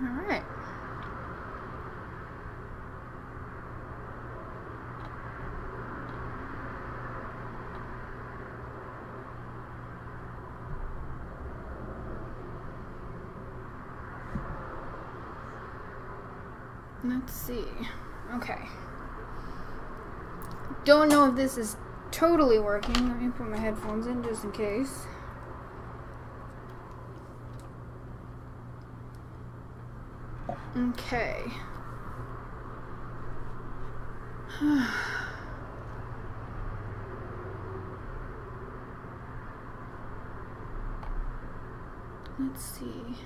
Alright. Let's see. Okay. Don't know if this is totally working. Let me put my headphones in just in case. Okay. Let's see.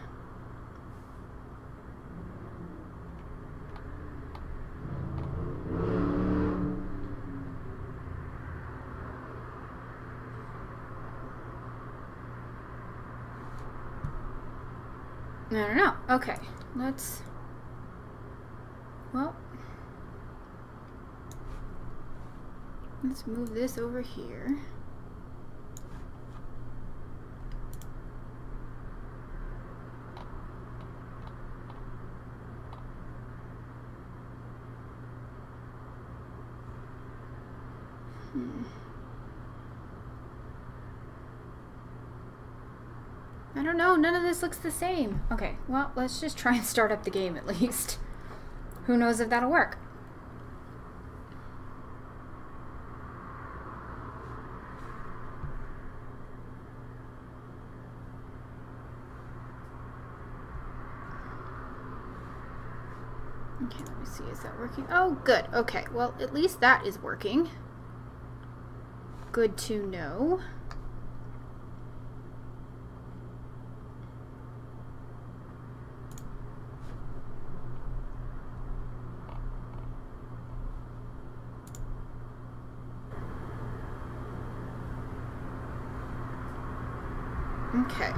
I don't know. Okay. Let's move this over here. I don't know, none of this looks the same. Okay, well, let's just try and start up the game at least. Who knows if that'll work. Okay, let me see, is that working? Oh, good. Okay, well, at least that is working. Good to know. Okay.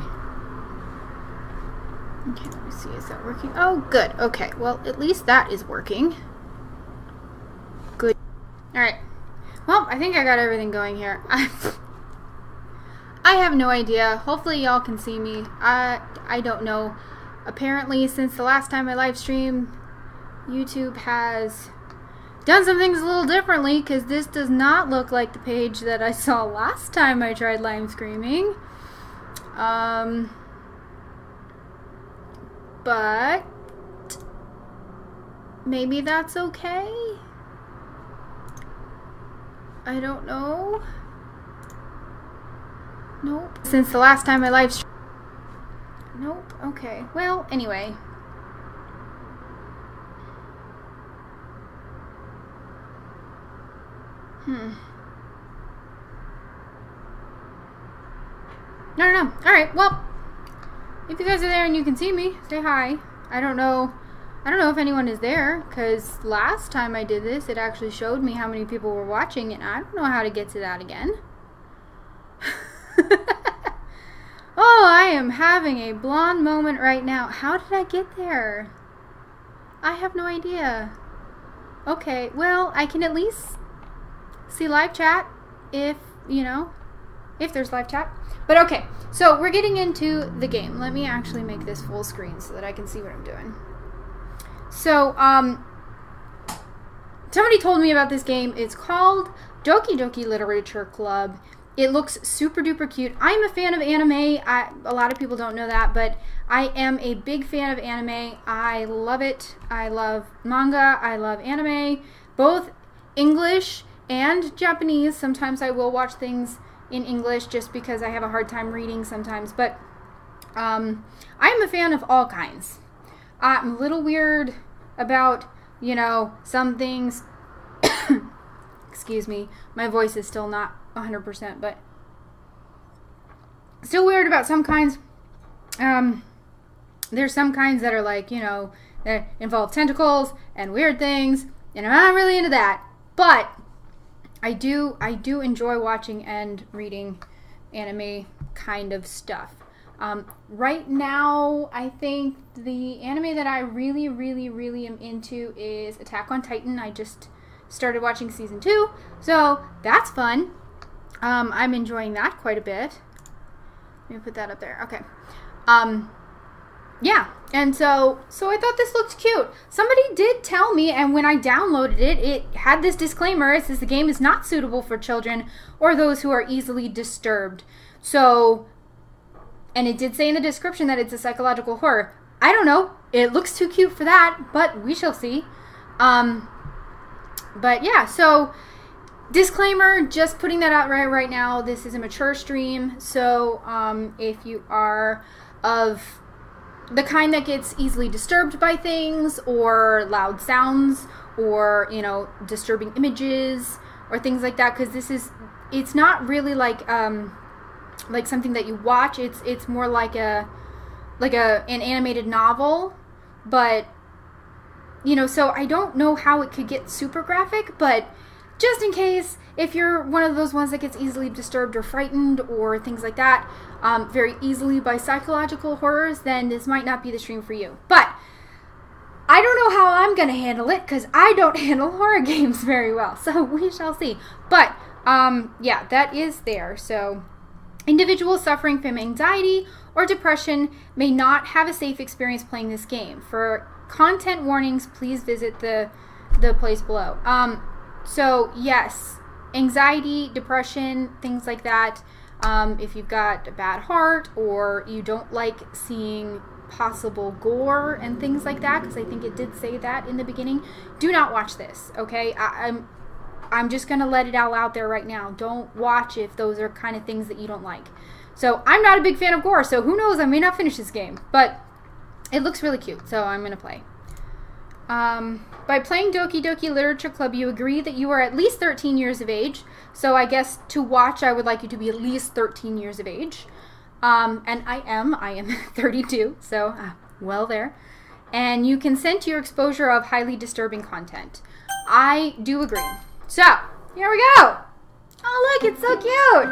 Okay, let me see, is that working? Oh, good. Okay, well, at least that is working. Good. Alright. Well, I think I got everything going here. I have no idea. Hopefully y'all can see me. I don't know. Apparently, since the last time I live streamed, YouTube has done some things a little differently, because this does not look like the page that I saw last time I tried live streaming. But maybe that's okay. I don't know. Nope. Since the last time I live streamed. Nope. Okay. Well, anyway. No. Alright, well, if you guys are there and you can see me, say hi. I don't know if anyone is there, because last time I did this, it actually showed me how many people were watching, and I don't know how to get to that again. Oh, I am having a blonde moment right now. How did I get there? I have no idea. Okay, well, I can at least see live chat if, you know, if there's live chat. But okay, so we're getting into the game. Let me actually make this full screen so that I can see what I'm doing. So, somebody told me about this game. It's called Doki Doki Literature Club. It looks super duper cute. I'm a fan of anime. A lot of people don't know that, but I am a big fan of anime. I love it. I love manga. I love anime, both English and Japanese. Sometimes I will watch things in English just because I have a hard time reading sometimes, but I'm a fan of all kinds. I'm a little weird about, you know, some things. Excuse me, my voice is still not 100%, but still weird about some kinds. There's some kinds that are like, you know, that involve tentacles and weird things, and I'm not really into that, but I do enjoy watching and reading anime kind of stuff. Right now, I think the anime that I really am into is Attack on Titan. I just started watching season 2, so that's fun. I'm enjoying that quite a bit. Let me put that up there. Okay. Yeah, and so I thought this looked cute. Somebody did tell me, and when I downloaded it, it had this disclaimer. It says the game is not suitable for children or those who are easily disturbed. So, and it did say in the description that it's a psychological horror. I don't know. It looks too cute for that, but we shall see. But yeah, so disclaimer, just putting that out right now. This is a mature stream, so if you are of the kind that gets easily disturbed by things or loud sounds or, you know, disturbing images or things like that, because it's not really like something that you watch. It's more like an animated novel, but, you know, so I don't know how it could get super graphic, but just in case, if you're one of those ones that gets easily disturbed or frightened or things like that very easily by psychological horrors, then this might not be the stream for you. But I don't know how I'm going to handle it, because I don't handle horror games very well, so we shall see. But, yeah, that is there. So, individuals suffering from anxiety or depression may not have a safe experience playing this game. For content warnings, please visit the place below. So, yes, anxiety, depression, things like that. If you've got a bad heart or you don't like seeing possible gore and things like that, because I think it did say that in the beginning, do not watch this, okay? I'm just going to let it all out there right now. Don't watch if those are kind of things that you don't like. So, I'm not a big fan of gore, so who knows, I may not finish this game. But it looks really cute, so I'm going to play. By playing Doki Doki Literature Club, you agree that you are at least 13 years of age. So I guess to watch, I would like you to be at least 13 years of age. And I am 32, so well there. And you consent to your exposure of highly disturbing content. I do agree. So, here we go. Oh, look, it's so cute.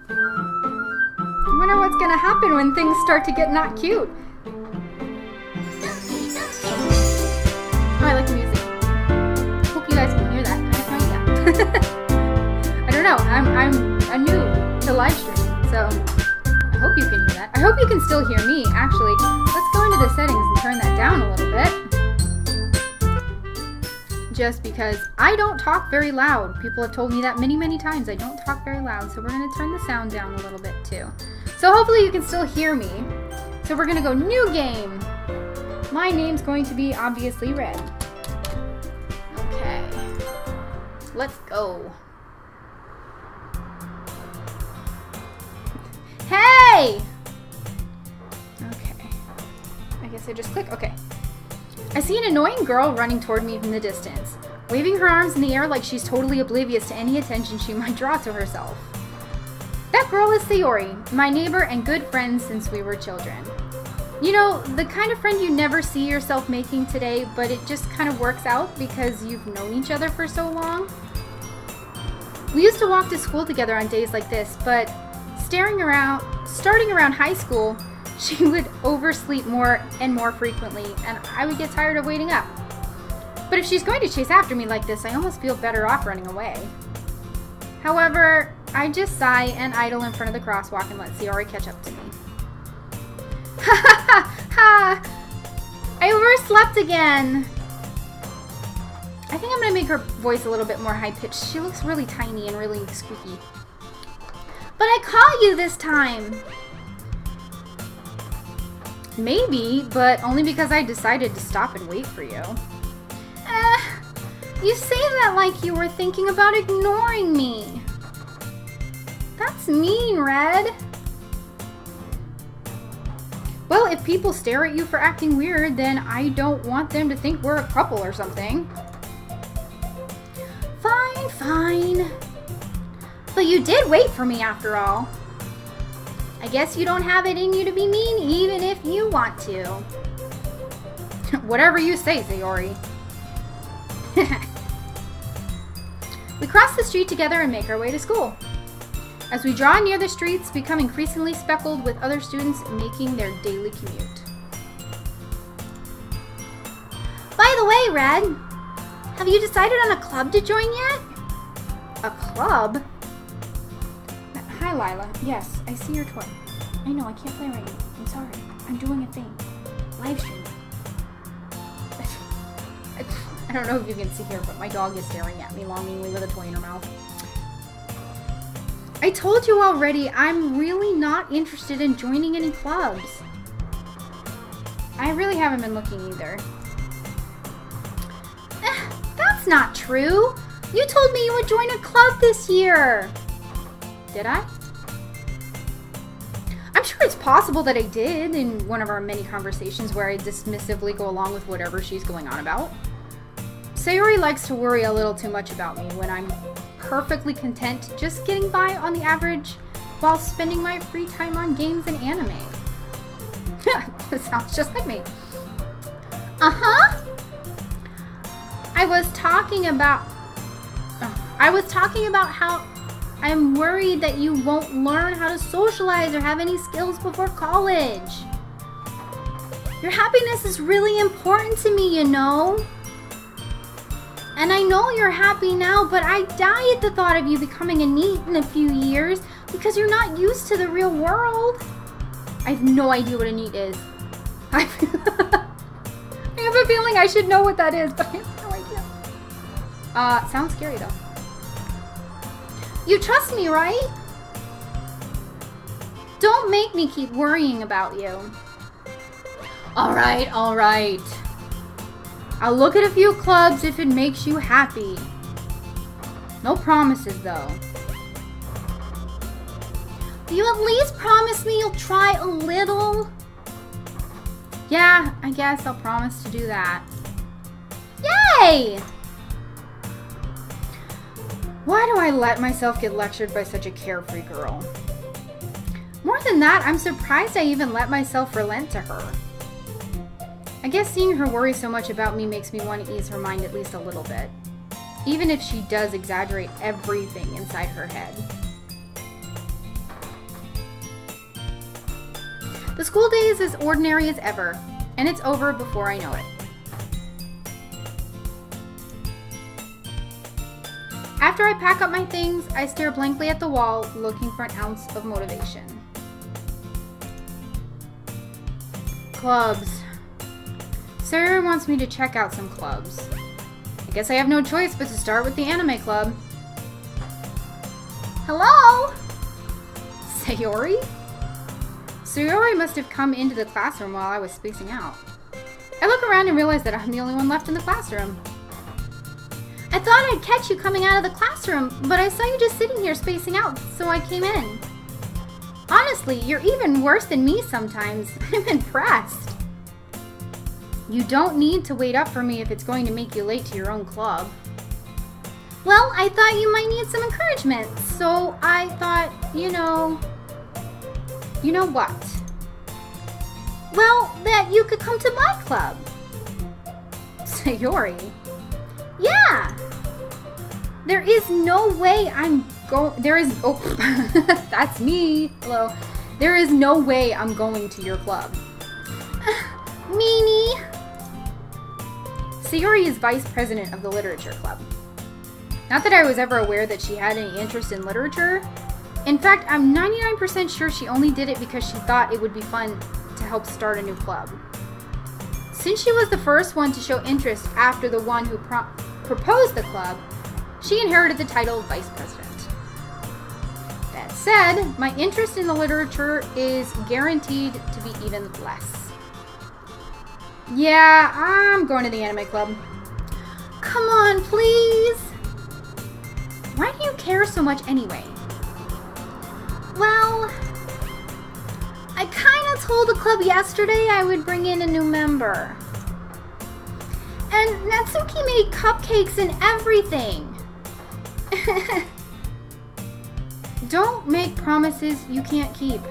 I wonder what's going to happen when things start to get not cute. Oh, I like the music. Hope you guys can hear that. I have no idea. I don't know. I'm new to live streaming, so I hope you can hear that. I hope you can still hear me, actually. Let's go into the settings and turn that down a little bit. Just because I don't talk very loud. People have told me that many, many times. I don't talk very loud, so we're going to turn the sound down a little bit, too. So hopefully you can still hear me. So we're going to go new game. My name's going to be obviously Red. Okay. Let's go. Hey! Okay. I guess I just click. Okay. I see an annoying girl running toward me from the distance, waving her arms in the air like she's totally oblivious to any attention she might draw to herself. That girl is Sayori, my neighbor and good friend since we were children. You know, the kind of friend you never see yourself making today, but it just kind of works out because you've known each other for so long. We used to walk to school together on days like this, but starting around high school, she would oversleep more and more frequently, and I would get tired of waiting up. But if she's going to chase after me like this, I almost feel better off running away. However, I just sigh and idle in front of the crosswalk and let Sayori catch up to me. Ha ha ha ha! I overslept again! I think I'm going to make her voice a little bit more high-pitched. She looks really tiny and really squeaky. But I caught you this time! Maybe, but only because I decided to stop and wait for you. You say that like you were thinking about ignoring me. That's mean, Red. Well, if people stare at you for acting weird, then I don't want them to think we're a couple or something. Fine, fine. But you did wait for me after all. I guess you don't have it in you to be mean even if you want to. Whatever you say, Sayori. We cross the street together and make our way to school. As we draw near the streets, become increasingly speckled with other students making their daily commute. By the way, Red, have you decided on a club to join yet? A club? Hi, Lila. Yes, I see your toy. I know, I can't play right now. I'm sorry. I'm doing a thing. live streaming. I don't know if you can see here, but my dog is staring at me longingly with a toy in her mouth. I told you already, I'm really not interested in joining any clubs. I really haven't been looking either. That's not true. You told me you would join a club this year. Did I? I'm sure it's possible that I did in one of our many conversations where I dismissively go along with whatever she's going on about. Sayori likes to worry a little too much about me when I'm perfectly content just getting by on the average while spending my free time on games and anime. That sounds just like me. Uh-huh. I was talking about how I'm worried that you won't learn how to socialize or have any skills before college. Your happiness is really important to me, you know. And I know you're happy now, but I die at the thought of you becoming a NEET in a few years because you're not used to the real world. I have no idea what a NEET is. I have a feeling I should know what that is, but I have no idea. Sounds scary though. You trust me, right? Don't make me keep worrying about you. All right. I'll look at a few clubs if it makes you happy. No promises, though. Will you at least promise me you'll try a little? Yeah, I guess I'll promise to do that. Yay! Why do I let myself get lectured by such a carefree girl? More than that, I'm surprised I even let myself relent to her. I guess seeing her worry so much about me makes me want to ease her mind at least a little bit. Even if she does exaggerate everything inside her head. The school day is as ordinary as ever, and it's over before I know it. After I pack up my things, I stare blankly at the wall, looking for an ounce of motivation. Clubs. Sarah wants me to check out some clubs. I guess I have no choice but to start with the anime club. Hello? Sayori? Sayori must have come into the classroom while I was spacing out. I look around and realize that I'm the only one left in the classroom. I thought I'd catch you coming out of the classroom, but I saw you just sitting here spacing out, so I came in. Honestly, you're even worse than me sometimes. I'm impressed. You don't need to wait up for me if it's going to make you late to your own club. Well, I thought you might need some encouragement, so I thought, you know what? Well, that you could come to my club. Sayori? Yeah! There is no way I'm going, that's me, hello. There is no way I'm going to your club. Meanie! Sayori is vice president of the literature club. Not that I was ever aware that she had any interest in literature. In fact, I'm 99% sure she only did it because she thought it would be fun to help start a new club. Since she was the first one to show interest after the one who proposed the club, she inherited the title of vice president. That said, my interest in the literature is guaranteed to be even less. Yeah, I'm going to the anime club. Come on, please. Why do you care so much anyway? Well, I kind of told the club yesterday I would bring in a new member. And Natsuki made cupcakes and everything. Don't make promises you can't keep.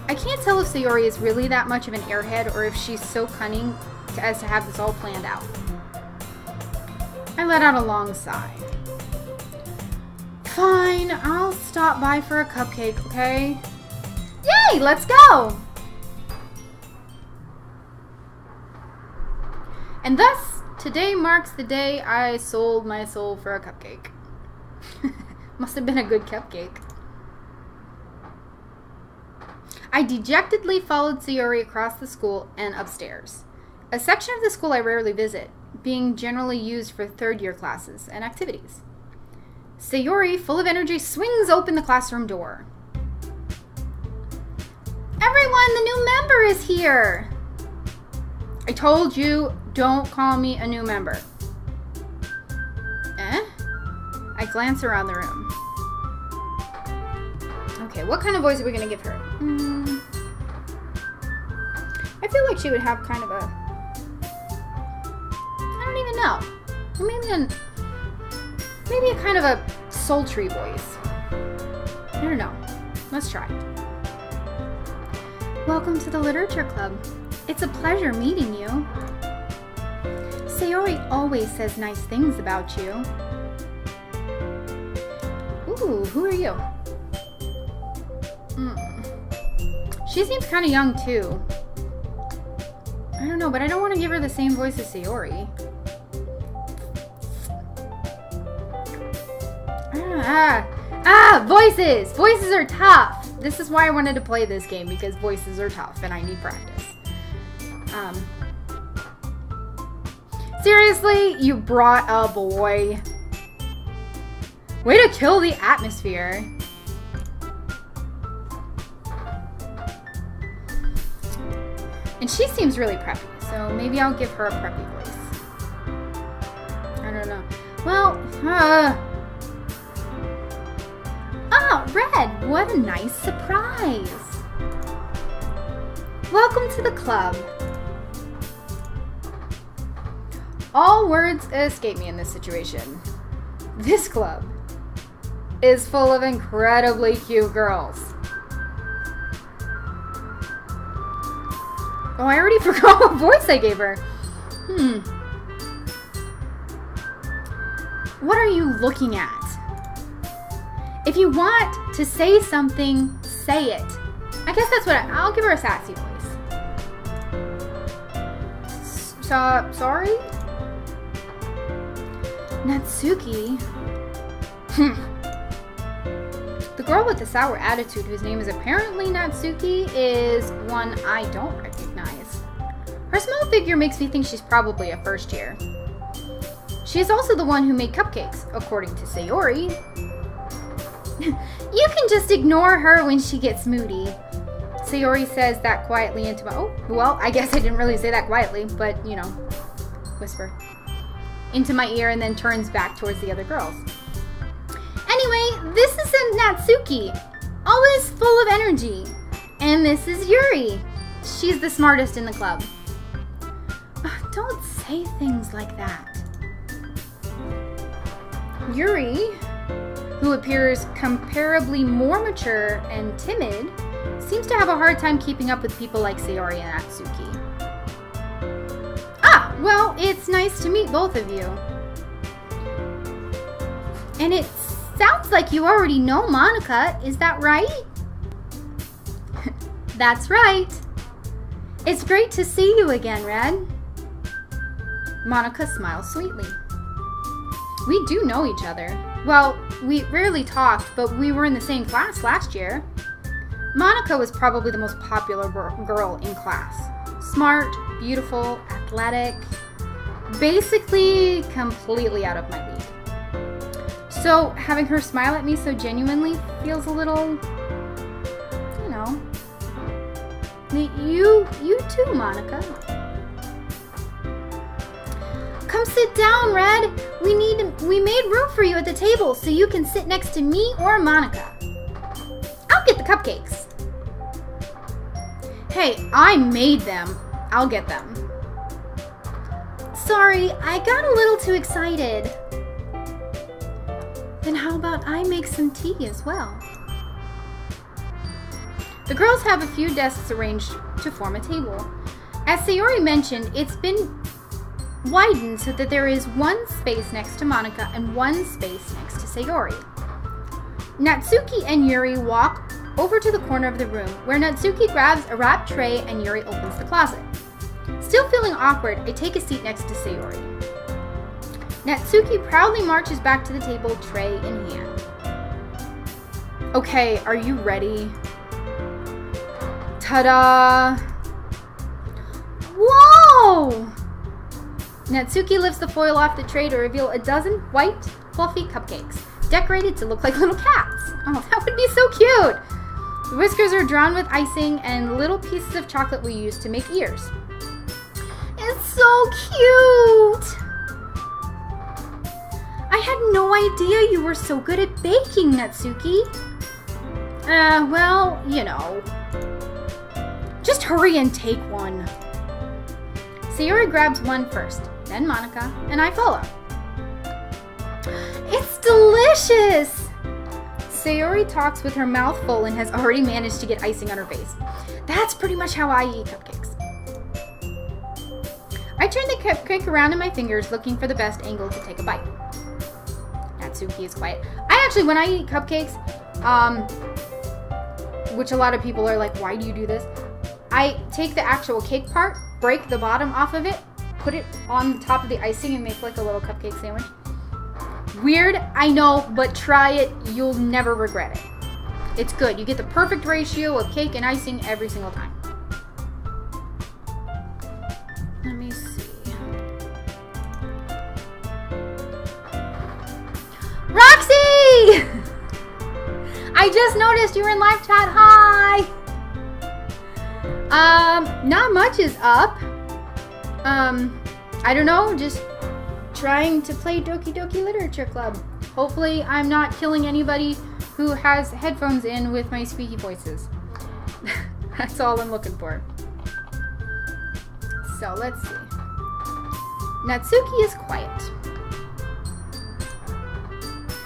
I can't tell if Sayori is really that much of an airhead or if she's so cunning as to have this all planned out. I let out a long sigh. Fine, I'll stop by for a cupcake, okay? Yay, let's go! And thus, today marks the day I sold my soul for a cupcake. Must have been a good cupcake. I dejectedly followed Sayori across the school and upstairs. A section of the school I rarely visit, being generally used for third-year classes and activities. Sayori, full of energy, swings open the classroom door. Everyone, the new member is here! I told you, don't call me a new member. I glance around the room. Okay, what kind of voice are we going to give her? I feel like she would have kind of a... I don't even know. Or maybe a kind of a sultry voice. I don't know. Let's try. Welcome to the Literature Club. It's a pleasure meeting you. Sayori always says nice things about you. Ooh, who are you? She seems kind of young too. I don't know, but I don't want to give her the same voice as Sayori. Voices! Voices are tough! This is why I wanted to play this game, because voices are tough and I need practice. Seriously? You brought a boy? Way to kill the atmosphere. And she seems really preppy, so maybe I'll give her a preppy voice. I don't know. Well, oh, Red, what a nice surprise. Welcome to the club. All words escape me in this situation. This club is full of incredibly cute girls. Oh, I already forgot what voice I gave her. What are you looking at? If you want to say something, say it. I guess that's what I'll give her a sassy voice. Sorry? Natsuki? The girl with the sour attitude, whose name is apparently Natsuki, is one I don't recognize. Her small figure makes me think she's probably a first year. She is also the one who made cupcakes, according to Sayori. You can just ignore her when she gets moody. Sayori says that quietly into my... Oh, well, I guess I didn't really say that quietly, but, you know, whisper. Into my ear and then turns back towards the other girls. Anyway, this is a Natsuki, always full of energy. And this is Yuri. She's the smartest in the club. Don't say things like that. Yuri, who appears comparably more mature and timid, seems to have a hard time keeping up with people like Sayori and Natsuki. Ah, well, it's nice to meet both of you. And it sounds like you already know Monica, is that right? That's right. It's great to see you again, Red. Monica smiles sweetly. We do know each other. Well, we rarely talked, but we were in the same class last year. Monica was probably the most popular girl in class. Smart, beautiful, athletic, basically completely out of my league. So having her smile at me so genuinely feels a little, you know. You too, Monica. Come sit down, Red. We made room for you at the table so you can sit next to me or Monica. I'll get the cupcakes. Hey, I made them. I'll get them. Sorry, I got a little too excited. Then how about I make some tea as well? The girls have a few desks arranged to form a table. As Sayori mentioned, it's been widened so that there is one space next to Monica and one space next to Sayori. Natsuki and Yuri walk over to the corner of the room, where Natsuki grabs a wrapped tray and Yuri opens the closet. Still feeling awkward, I take a seat next to Sayori. Natsuki proudly marches back to the table, tray in hand. Okay, are you ready? Ta-da! Whoa! Natsuki lifts the foil off the tray to reveal a dozen white, fluffy cupcakes, decorated to look like little cats. Oh, that would be so cute! The whiskers are drawn with icing, and little pieces of chocolate we use to make ears. It's so cute! I had no idea you were so good at baking, Natsuki. Well, you know. Just hurry and take one. Sayori grabs one first, then Monica, and I follow. It's delicious! Sayori talks with her mouth full and has already managed to get icing on her face. That's pretty much how I eat cupcakes. I turn the cupcake around in my fingers, looking for the best angle to take a bite. Natsuki is quiet. When I eat cupcakes, which a lot of people are like, why do you do this? I take the actual cake part, break the bottom off of it, put it on the top of the icing, and make like a little cupcake sandwich. Weird, I know, but try it. You'll never regret it. It's good. You get the perfect ratio of cake and icing every single time. Let me see. Roxy! I just noticed you were in live chat. Hi! Not much is up. I don't know, just trying to play Doki Doki Literature Club. Hopefully I'm not killing anybody who has headphones in with my squeaky voices. That's all I'm looking for. So let's see. Natsuki is quiet.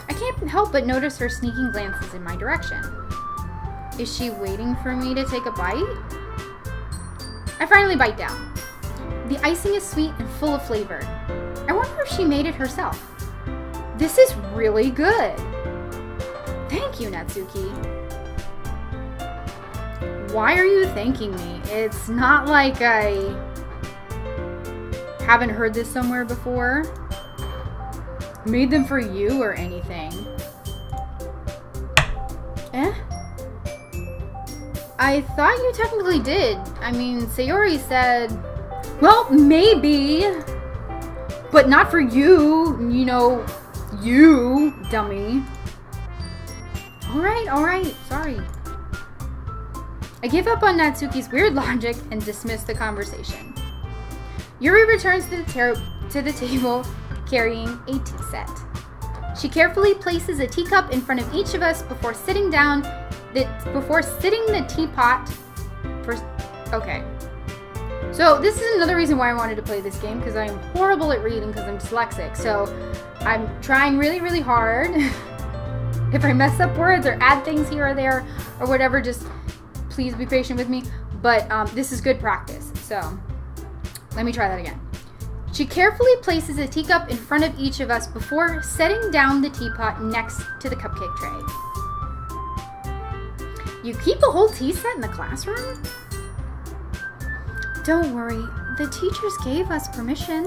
I can't help but notice her sneaking glances in my direction. Is she waiting for me to take a bite? I finally bite down. The icing is sweet and full of flavor. I wonder if she made it herself. This is really good. Thank you, Natsuki. Why are you thanking me? It's not like I haven't heard this somewhere before. Made them for you or anything. Eh? I thought you technically did. I mean, Sayori said, well, maybe, but not for you, you know, you, dummy. All right, sorry. I give up on Natsuki's weird logic and dismiss the conversation. Yuri returns to the table carrying a tea set. She carefully places a teacup in front of each of us before sitting the teapot for... Okay. So this is another reason why I wanted to play this game, because I'm horrible at reading because I'm dyslexic. So I'm trying really, really hard. If I mess up words or add things here or there or whatever, just please be patient with me. But this is good practice. So let me try that again. She carefully places a teacup in front of each of us before setting down the teapot next to the cupcake tray. You keep a whole tea set in the classroom? Don't worry, the teachers gave us permission.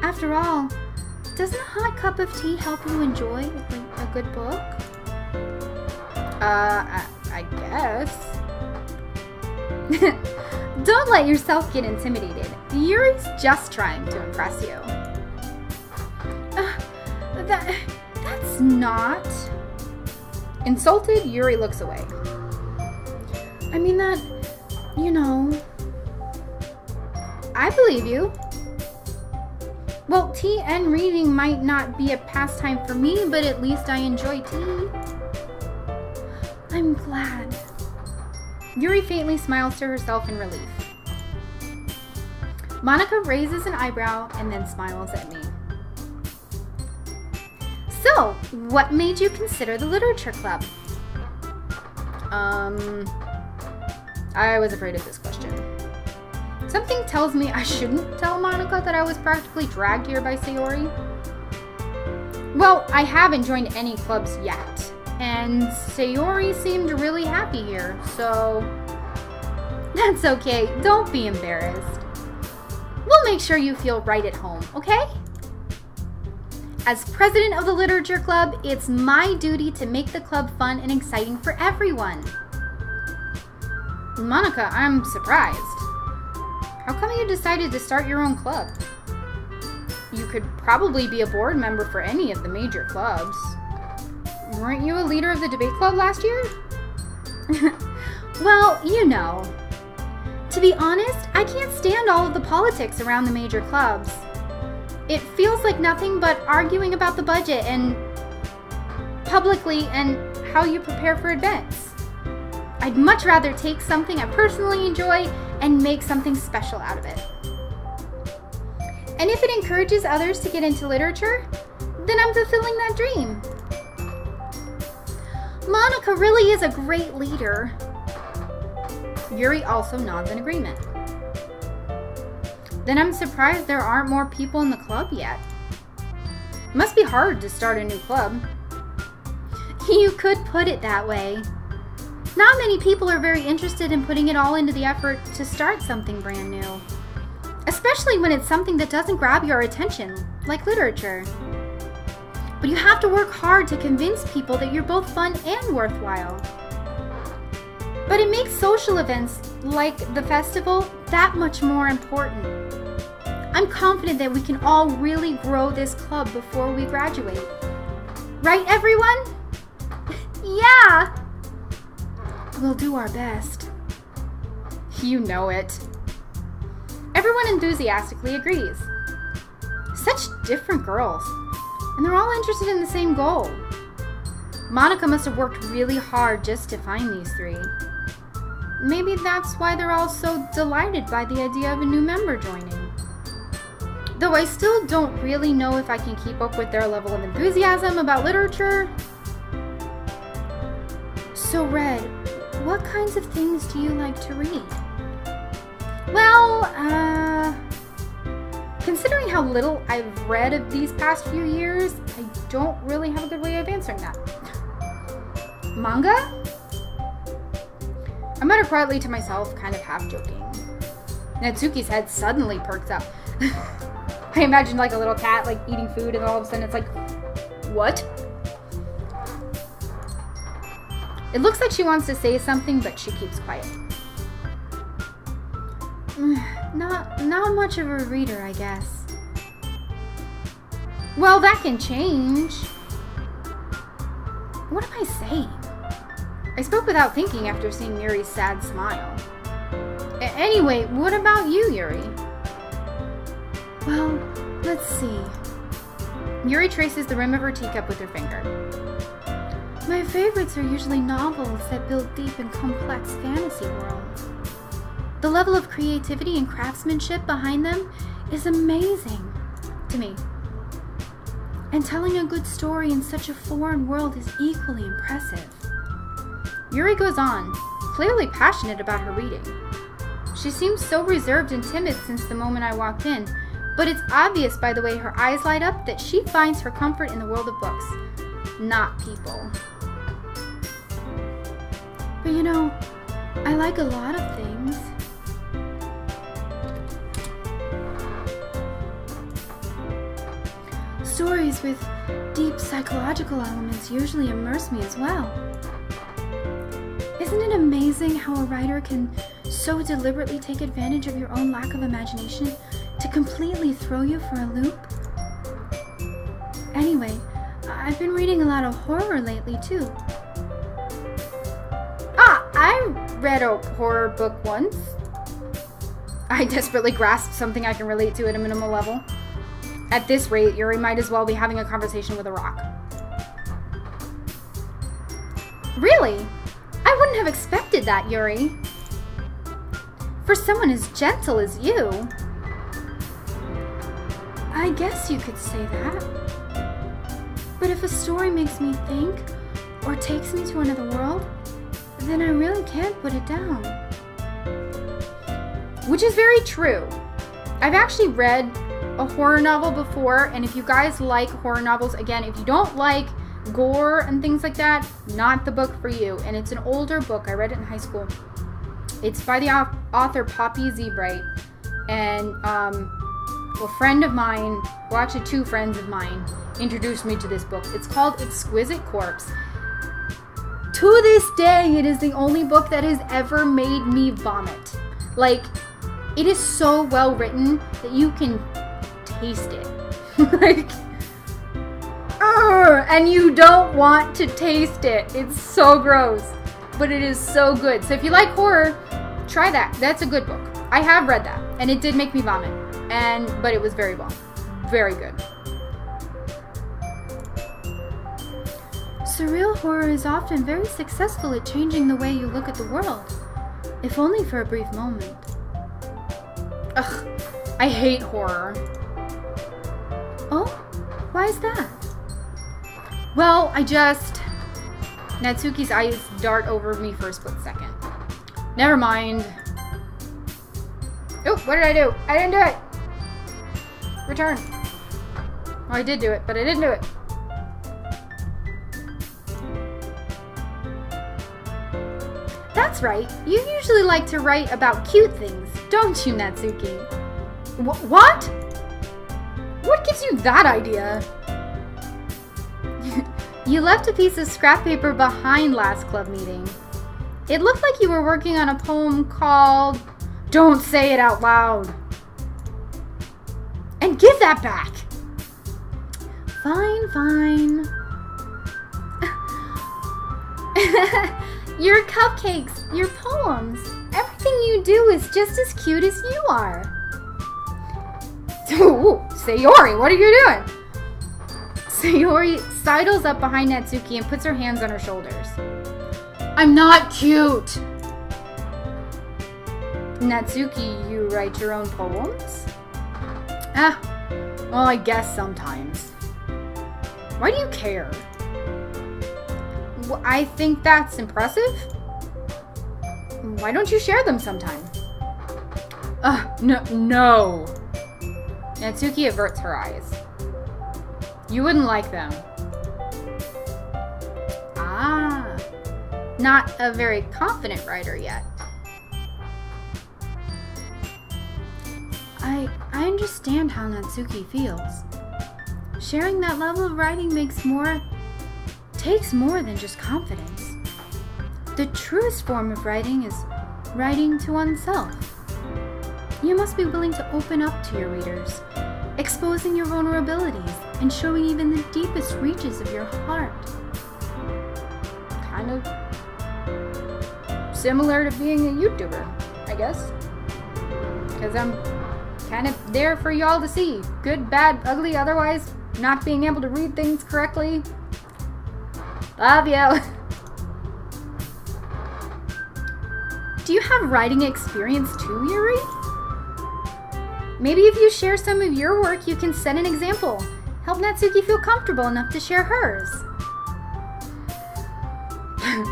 After all, doesn't a hot cup of tea help you enjoy a good book? I guess. Don't let yourself get intimidated. Yuri's just trying to impress you. That's not... Insulted, Yuri looks away. I mean that, you know... I believe you. Well, tea and reading might not be a pastime for me, but at least I enjoy tea. I'm glad. Yuri faintly smiles to herself in relief. Monica raises an eyebrow and then smiles at me. So, what made you consider the literature club? I was afraid of this question. Something tells me I shouldn't tell Monica that I was practically dragged here by Sayori. Well, I haven't joined any clubs yet, and Sayori seemed really happy here, so... That's okay, don't be embarrassed. We'll make sure you feel right at home, okay? As president of the literature club, it's my duty to make the club fun and exciting for everyone. Monica, I'm surprised. How come you decided to start your own club? You could probably be a board member for any of the major clubs. Weren't you a leader of the debate club last year? Well, you know. To be honest, I can't stand all of the politics around the major clubs. It feels like nothing but arguing about the budget and publicly and how you prepare for events. I'd much rather take something I personally enjoy and make something special out of it. And if it encourages others to get into literature, then I'm fulfilling that dream. Monica really is a great leader. Yuri also nods in agreement. Then I'm surprised there aren't more people in the club yet. Must be hard to start a new club. You could put it that way. Not many people are very interested in putting it all into the effort to start something brand new. Especially when it's something that doesn't grab your attention, like literature. But you have to work hard to convince people that you're both fun and worthwhile. But it makes social events like the festival that much more important. I'm confident that we can all really grow this club before we graduate. Right, everyone? Yeah! We'll do our best. You know it. Everyone enthusiastically agrees. Such different girls. And they're all interested in the same goal. Monica must have worked really hard just to find these three. Maybe that's why they're all so delighted by the idea of a new member joining. Though I still don't really know if I can keep up with their level of enthusiasm about literature. So, Red, what kinds of things do you like to read? Well, considering how little I've read of these past few years, I don't really have a good way of answering that. Manga? I mutter quietly to myself, kind of half joking. Natsuki's head suddenly perks up. I imagined like a little cat like eating food and all of a sudden it's like, what? It looks like she wants to say something, but she keeps quiet. Not much of a reader, I guess. Well, that can change. What am I saying? I spoke without thinking after seeing Yuri's sad smile. Anyway, what about you, Yuri? Well, let's see. Yuri traces the rim of her teacup with her finger. My favorites are usually novels that build deep and complex fantasy worlds. The level of creativity and craftsmanship behind them is amazing to me. And telling a good story in such a foreign world is equally impressive. Yuri goes on, clearly passionate about her reading. She seems so reserved and timid since the moment I walked in, but it's obvious by the way her eyes light up that she finds her comfort in the world of books, not people. But you know, I like a lot of things. Stories with deep psychological elements usually immerse me as well. Isn't it amazing how a writer can so deliberately take advantage of your own lack of imagination to completely throw you for a loop? Anyway, I've been reading a lot of horror lately too. I read a horror book once. I desperately grasped something I can relate to at a minimal level. At this rate, Yuri might as well be having a conversation with a rock. Really? I wouldn't have expected that, Yuri. For someone as gentle as you. I guess you could say that. But if a story makes me think, or takes me to another world, then I really can't put it down. Which is very true. I've actually read a horror novel before, and if you guys like horror novels, again, if you don't like gore and things like that, not the book for you. And it's an older book. I read it in high school. It's by the author Poppy Zebright. And a friend of mine, well actually two friends of mine, introduced me to this book. It's called Exquisite Corpse. To this day, it is the only book that has ever made me vomit. Like, it is so well written that you can taste it. Like, and you don't want to taste it. It's so gross, but it is so good. So if you like horror, try that. That's a good book. I have read that, and it did make me vomit, but it was very well. Very good. Surreal horror is often very successful at changing the way you look at the world, if only for a brief moment. Ugh, I hate horror. Oh, why is that? Well, Natsuki's eyes dart over me for a split second. Never mind. Oh, what did I do? I didn't do it! Return. Oh, I did do it, but I didn't do it. That's right. You usually like to write about cute things, don't you, Natsuki? What? What gives you that idea? You left a piece of scrap paper behind last club meeting. It looked like you were working on a poem called... Don't say it out loud. And give that back. Fine, fine. Your cupcakes, your poems, everything you do is just as cute as you are. Ooh, Sayori, what are you doing? Sayori sidles up behind Natsuki and puts her hands on her shoulders. I'm not cute! Natsuki, you write your own poems? Well, I guess sometimes. Why do you care? Well, I think that's impressive. Why don't you share them sometime? No. Natsuki averts her eyes. You wouldn't like them. Ah, not a very confident writer yet. I understand how Natsuki feels. Sharing that level of writing takes more than just confidence. The truest form of writing is writing to oneself. You must be willing to open up to your readers, exposing your vulnerabilities and showing even the deepest reaches of your heart. Kind of similar to being a YouTuber, I guess. Because I'm kind of there for y'all to see. Good, bad, ugly, otherwise not being able to read things correctly. Love you. Do you have writing experience too, Yuri? Maybe if you share some of your work, you can set an example. Help Natsuki feel comfortable enough to share hers.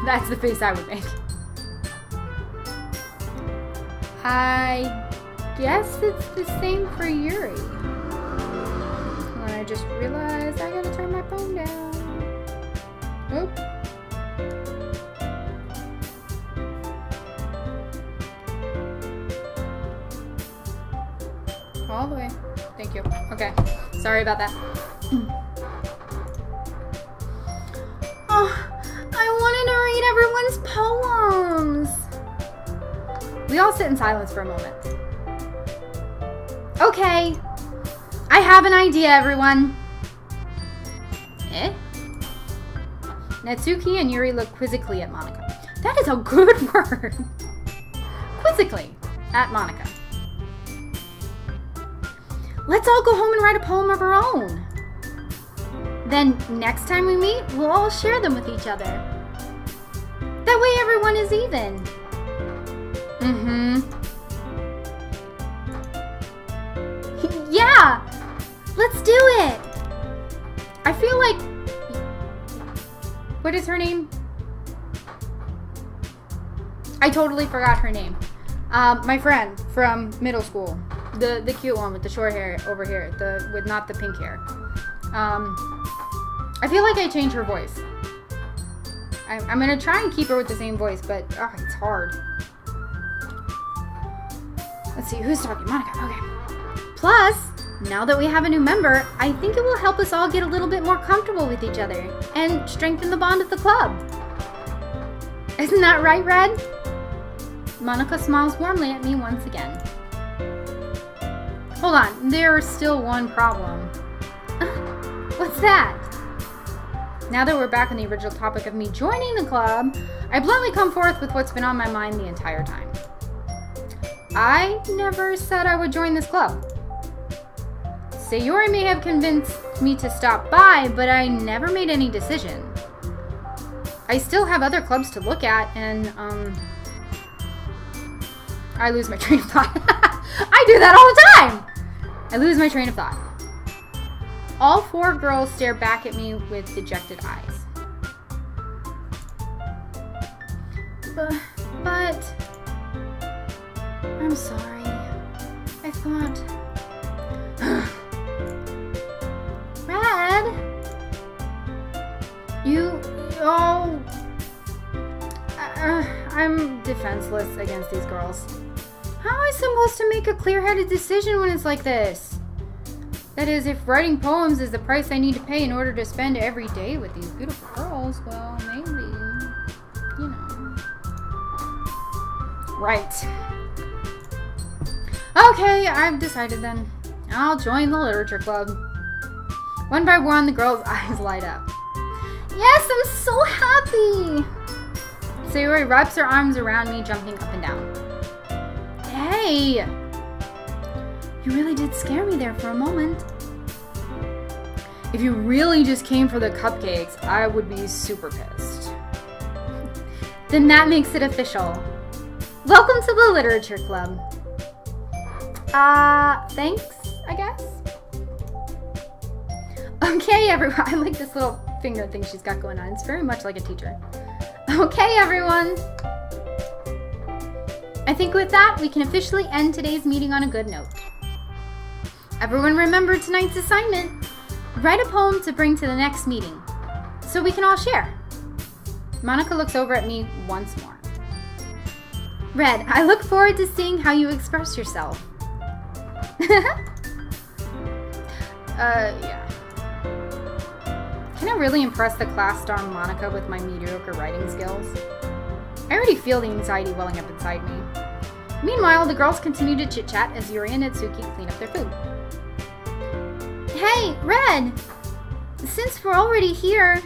That's the face I would make. I guess it's the same for Yuri. And I just realized I gotta turn my phone down. Oop. All the way. Thank you. Okay. Sorry about that. Oh, I wanted to read everyone's poems. We all sit in silence for a moment. Okay. I have an idea, everyone. Natsuki and Yuri look quizzically at Monika. That is a good word. Quizzically at Monika. Let's all go home and write a poem of our own. Then next time we meet, we'll all share them with each other. That way everyone is even. Yeah! Let's do it! I feel like... What is her name? I totally forgot her name. My friend from middle school. The cute one with the short hair over here. With not the pink hair. I feel like I changed her voice. I'm gonna try and keep her with the same voice, but it's hard. Let's see, who's talking? Monika, okay. Plus, now that we have a new member, I think it will help us all get a little bit more comfortable with each other and strengthen the bond of the club. Isn't that right, Red? Monica smiles warmly at me once again. Hold on, there's still one problem. What's that? Now that we're back on the original topic of me joining the club, I bluntly come forth with what's been on my mind the entire time. I never said I would join this club. Sayori may have convinced me to stop by, but I never made any decision. I still have other clubs to look at, and, I lose my train of thought. I do that all the time! I lose my train of thought. All four girls stare back at me with dejected eyes. But... I'm sorry. I thought... Red? I'm defenseless against these girls. How am I supposed to make a clear-headed decision when it's like this? That is, if writing poems is the price I need to pay in order to spend every day with these beautiful girls, well, maybe, you know. Right. Okay, I've decided then. I'll join the literature club. One by one, the girls' eyes light up. Yes, I'm so happy! Sayori wraps her arms around me, jumping up and down. Hey! You really did scare me there for a moment. If you really just came for the cupcakes, I would be super pissed. Then that makes it official. Welcome to the Literature Club. Thanks, I guess? Okay, everyone. I like this little finger thing she's got going on. It's very much like a teacher. Okay, everyone. I think with that, we can officially end today's meeting on a good note. Everyone remember tonight's assignment. Write a poem to bring to the next meeting, so we can all share. Monica looks over at me once more. Red, I look forward to seeing how you express yourself. Yeah. Can I really impress the class star Monica with my mediocre writing skills? I already feel the anxiety welling up inside me. Meanwhile, the girls continue to chit-chat as Yuri and Natsuki clean up their food. Hey, Red! Since we're already here,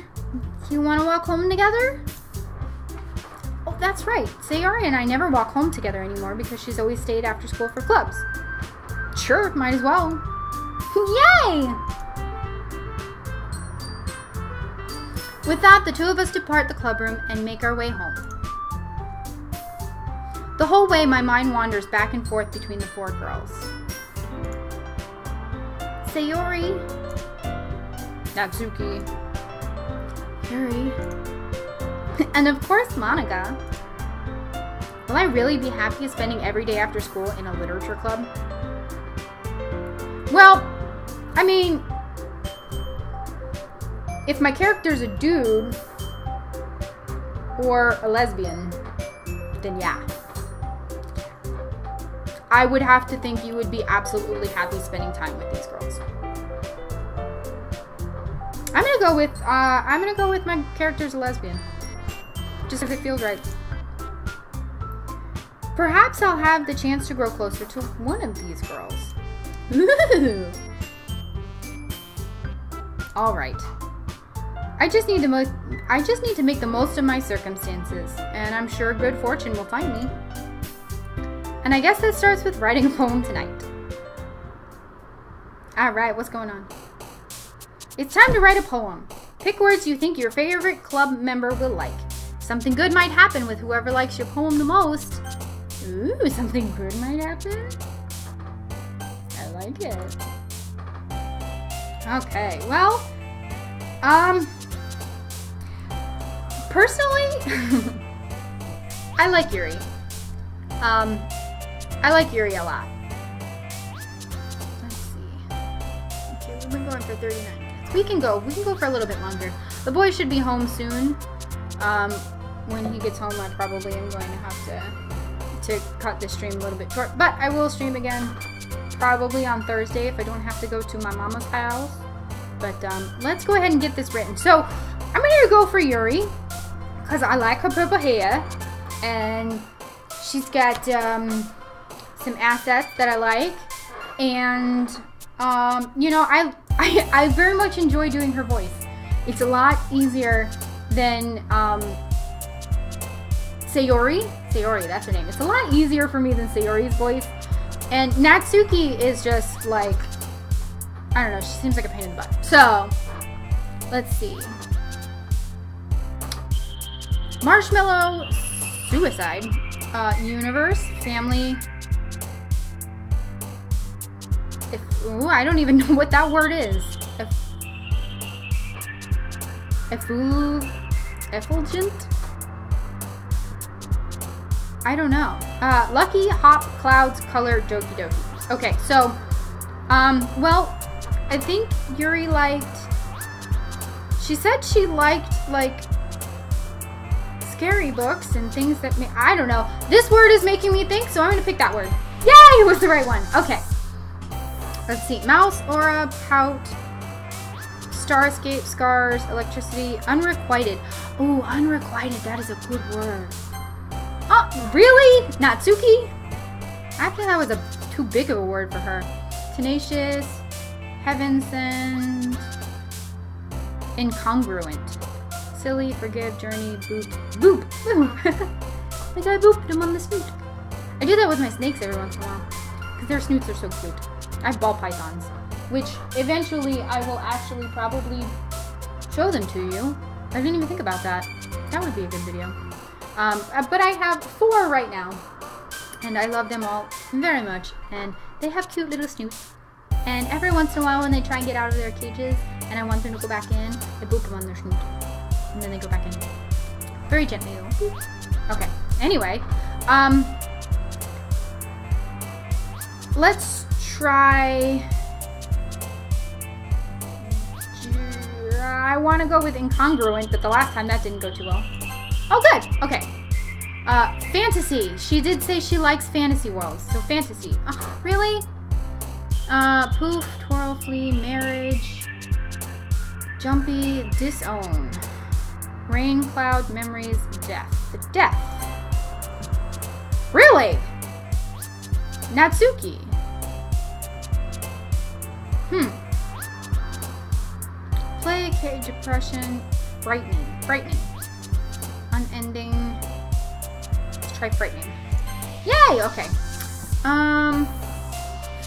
you want to walk home together? Oh, that's right. Sayori and I never walk home together anymore because she's always stayed after school for clubs. Sure, might as well. Yay! With that, the two of us depart the club room and make our way home. The whole way, my mind wanders back and forth between the four girls. Sayori, Natsuki, Yuri, and of course Monica. Will I really be happy spending every day after school in a literature club? Well, I mean, if my character's a dude or a lesbian, then yeah. I would have to think you would be absolutely happy spending time with these girls. I'm gonna go with my character's a lesbian. Just if it feels right. Perhaps I'll have the chance to grow closer to one of these girls. Ooh. All right. I just need to make the most of my circumstances, and I'm sure good fortune will find me. And I guess that starts with writing a poem tonight. Alright, what's going on? It's time to write a poem. Pick words you think your favorite club member will like. Something good might happen with whoever likes your poem the most. Ooh, something good might happen? I like it. Okay, well, personally, I like Yuri. I like Yuri a lot. Let's see. Okay, we've been going for 39 minutes. We can go for a little bit longer. The boy should be home soon. When he gets home, I probably am going to have to cut this stream a little bit short. But I will stream again, probably on Thursday if I don't have to go to my mama's house. But let's go ahead and get this written. So I'm going to go for Yuri. because I like her purple hair, and she's got some assets that I like, and you know, I very much enjoy doing her voice. It's a lot easier than Sayori, that's her name. It's a lot easier for me than Sayori's voice. And Natsuki is just like, I don't know, she seems like a pain in the butt. So, let's see. Marshmallow Suicide Universe Family. Ooh, I don't even know what that word is. Effulgent? I don't know. Lucky Hop Clouds Color Doki Doki. Okay, so, well, I think Yuri liked, she said she liked, like, scary books and things that, I don't know. This word is making me think, so I'm going to pick that word. Yay! It was the right one. Okay. Let's see. Mouse, Aura, Pout, Starscape, Scars, Electricity, Unrequited. Ooh, unrequited. That is a good word. Oh, really? Natsuki? I think that was too big of a word for her. Tenacious, Heaven Send, Incongruent. Silly, Forgive, Journey, Boop. Boop! Boop! Like I booped him on the snoot. I do that with my snakes every once in a while. Because their snoots are so cute. I have ball pythons. Which, eventually, I will actually probably show them to you. I didn't even think about that. That would be a good video. But I have 4 right now. And I love them all very much. And they have cute little snoots. And every once in a while when they try and get out of their cages and I want them to go back in, I boop them on their snoot. And then they go back in. Very gently though. Boop. Okay. Anyway. Let's try... I want to go with Incongruent, but the last time that didn't go too well. Oh, good. Okay. Fantasy. She did say she likes fantasy worlds. So fantasy. Oh, really? Poof, Twirl, Flee, Marriage, Jumpy, Disown, Rain, Cloud, Memories, Death. The Death. Really? Natsuki. Play, Cage, Depression, Frightening, Unending. Let's try Frightening. Yay! Okay.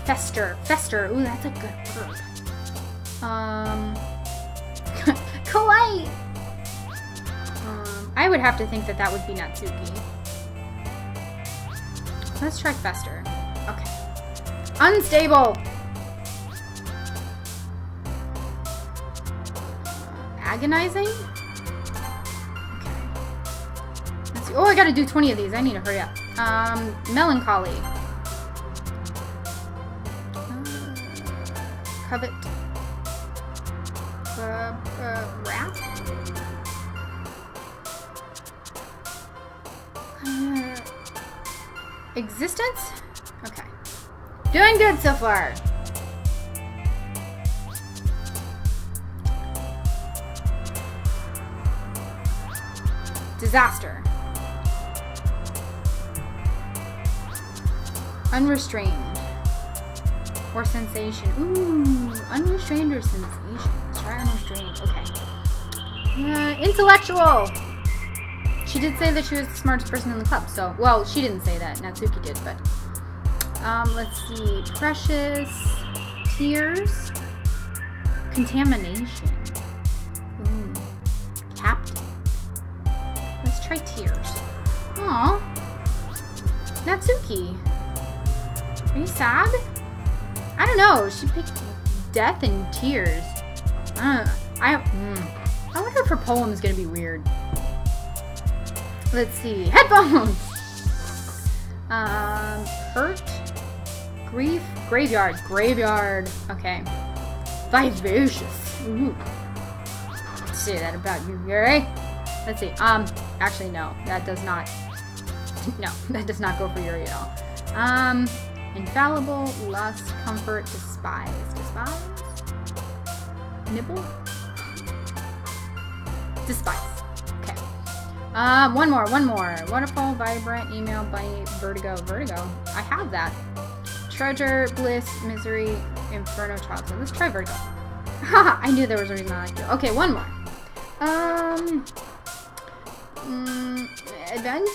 Fester. Ooh, that's a good word. Kawaii. I would have to think that would be Natsuki. Let's try Fester. Okay. Unstable. Agonizing? Okay. Let's see. Oh, I gotta do 20 of these. I need to hurry up. Melancholy. Covet. Wrath? Existence? Okay. Doing good so far. Disaster. Unrestrained. Or sensation. Ooh, unrestrained or sensation. Let's try unrestrained. Okay. Intellectual. She did say that she was the smartest person in the club. So, well, she didn't say that. Natsuki did, but. Let's see. Precious. Tears. Contamination. Ooh. Captain. Let's try tears. Aw. Natsuki. Are you sad? I don't know. She picked death and tears. I wonder if her poem is gonna be weird. Let's see. Headphones. Hurt. Grief. Graveyard. Okay. Vivacious. Ooh. Say that about you, Yuri. Let's see. Actually, no. That does not. No, that does not go for Yuri at all. Infallible, lust, comfort, despise. Despise? Nibble? Despise. Okay. One more. Wonderful, vibrant, email by Vertigo. I have that. Treasure, bliss, misery, inferno, childhood. Let's try Vertigo. Haha, I knew there was a reason I liked it. Okay, one more. Adventure?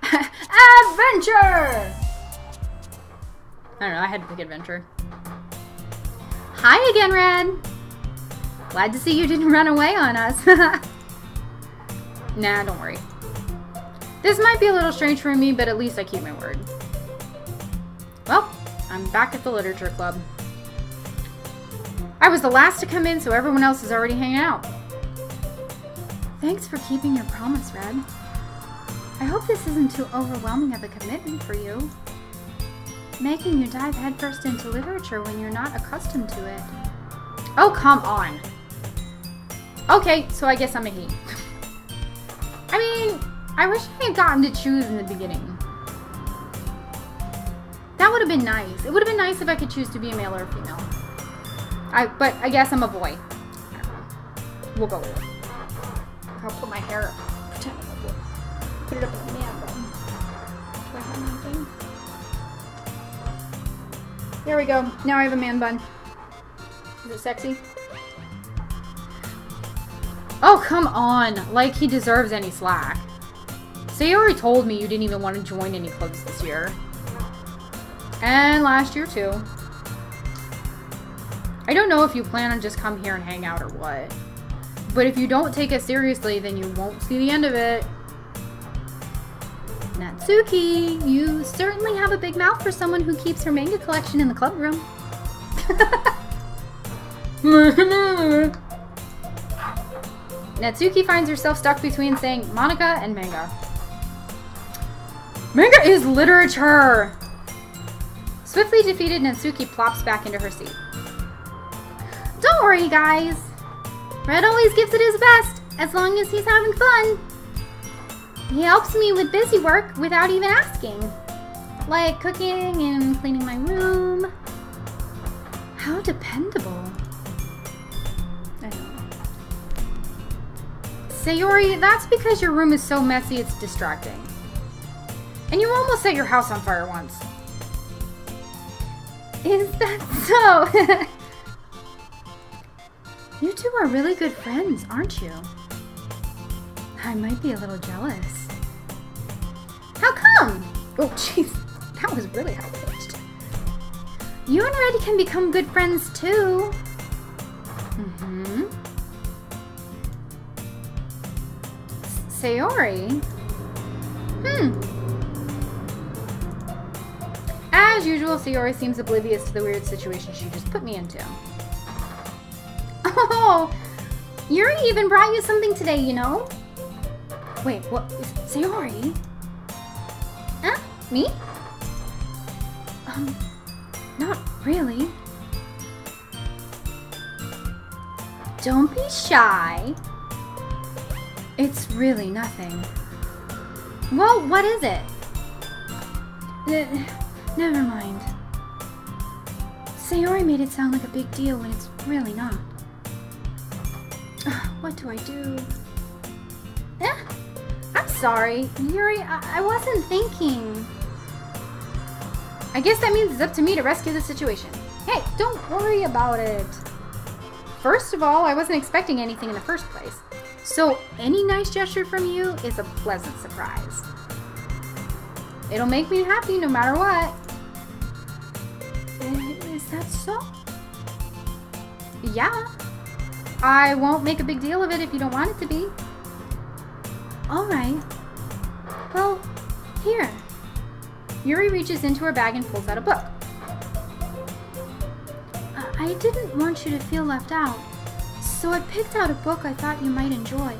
Adventure! I don't know, I had to pick adventure. Hi again, Red. Glad to see you didn't run away on us. Nah, don't worry. This might be a little strange for me, but at least I keep my word. Well, I'm back at the literature club. I was the last to come in, so everyone else is already hanging out. Thanks for keeping your promise, Red. I hope this isn't too overwhelming of a commitment for you. Making you dive headfirst into literature when you're not accustomed to it. Oh, come on. Okay, so I guess I'm a he. I mean, I wish I had gotten to choose in the beginning. That would have been nice. It would have been nice if I could choose to be a male or a female. But I guess I'm a boy. We'll go with it. I'll put my hair up. Pretend I'm a boy. Put it up in a man bun. Do I have anything? There we go. Now I have a man bun. Is it sexy? Oh, come on. Like he deserves any slack. So you already told me you didn't even want to join any clubs this year. And last year, too. I don't know if you plan on just come here and hang out or what. But if you don't take it seriously, then you won't see the end of it. Natsuki, you certainly have a big mouth for someone who keeps her manga collection in the club room. Natsuki finds herself stuck between saying Monica and manga. Manga is literature! Swiftly defeated, Natsuki plops back into her seat. Don't worry, guys. Red always gives it his best, as long as he's having fun. He helps me with busy work without even asking. Like cooking and cleaning my room. How dependable. I know. Sayori, that's because your room is so messy it's distracting. And you almost set your house on fire once. Is that so? You two are really good friends, aren't you? I might be a little jealous. How come? Oh, jeez. That was really high-pitched. You and Red can become good friends, too. Mm-hmm. Sayori? As usual, Sayori seems oblivious to the weird situation she just put me into. Oh, Yuri even brought you something today, you know? Wait, what? Sayori? Huh? Me? Not really. Don't be shy. It's really nothing. Well, what is it? Never mind. Sayori made it sound like a big deal when it's really not. What do I do? I'm sorry. Yuri, I wasn't thinking. I guess that means it's up to me to rescue the situation. Hey, don't worry about it. First of all, I wasn't expecting anything in the first place. So any nice gesture from you is a pleasant surprise. It'll make me happy no matter what. Is that so? Yeah. I won't make a big deal of it if you don't want it to be. Alright. Well, here. Yuri reaches into her bag and pulls out a book. I didn't want you to feel left out, so I picked out a book I thought you might enjoy.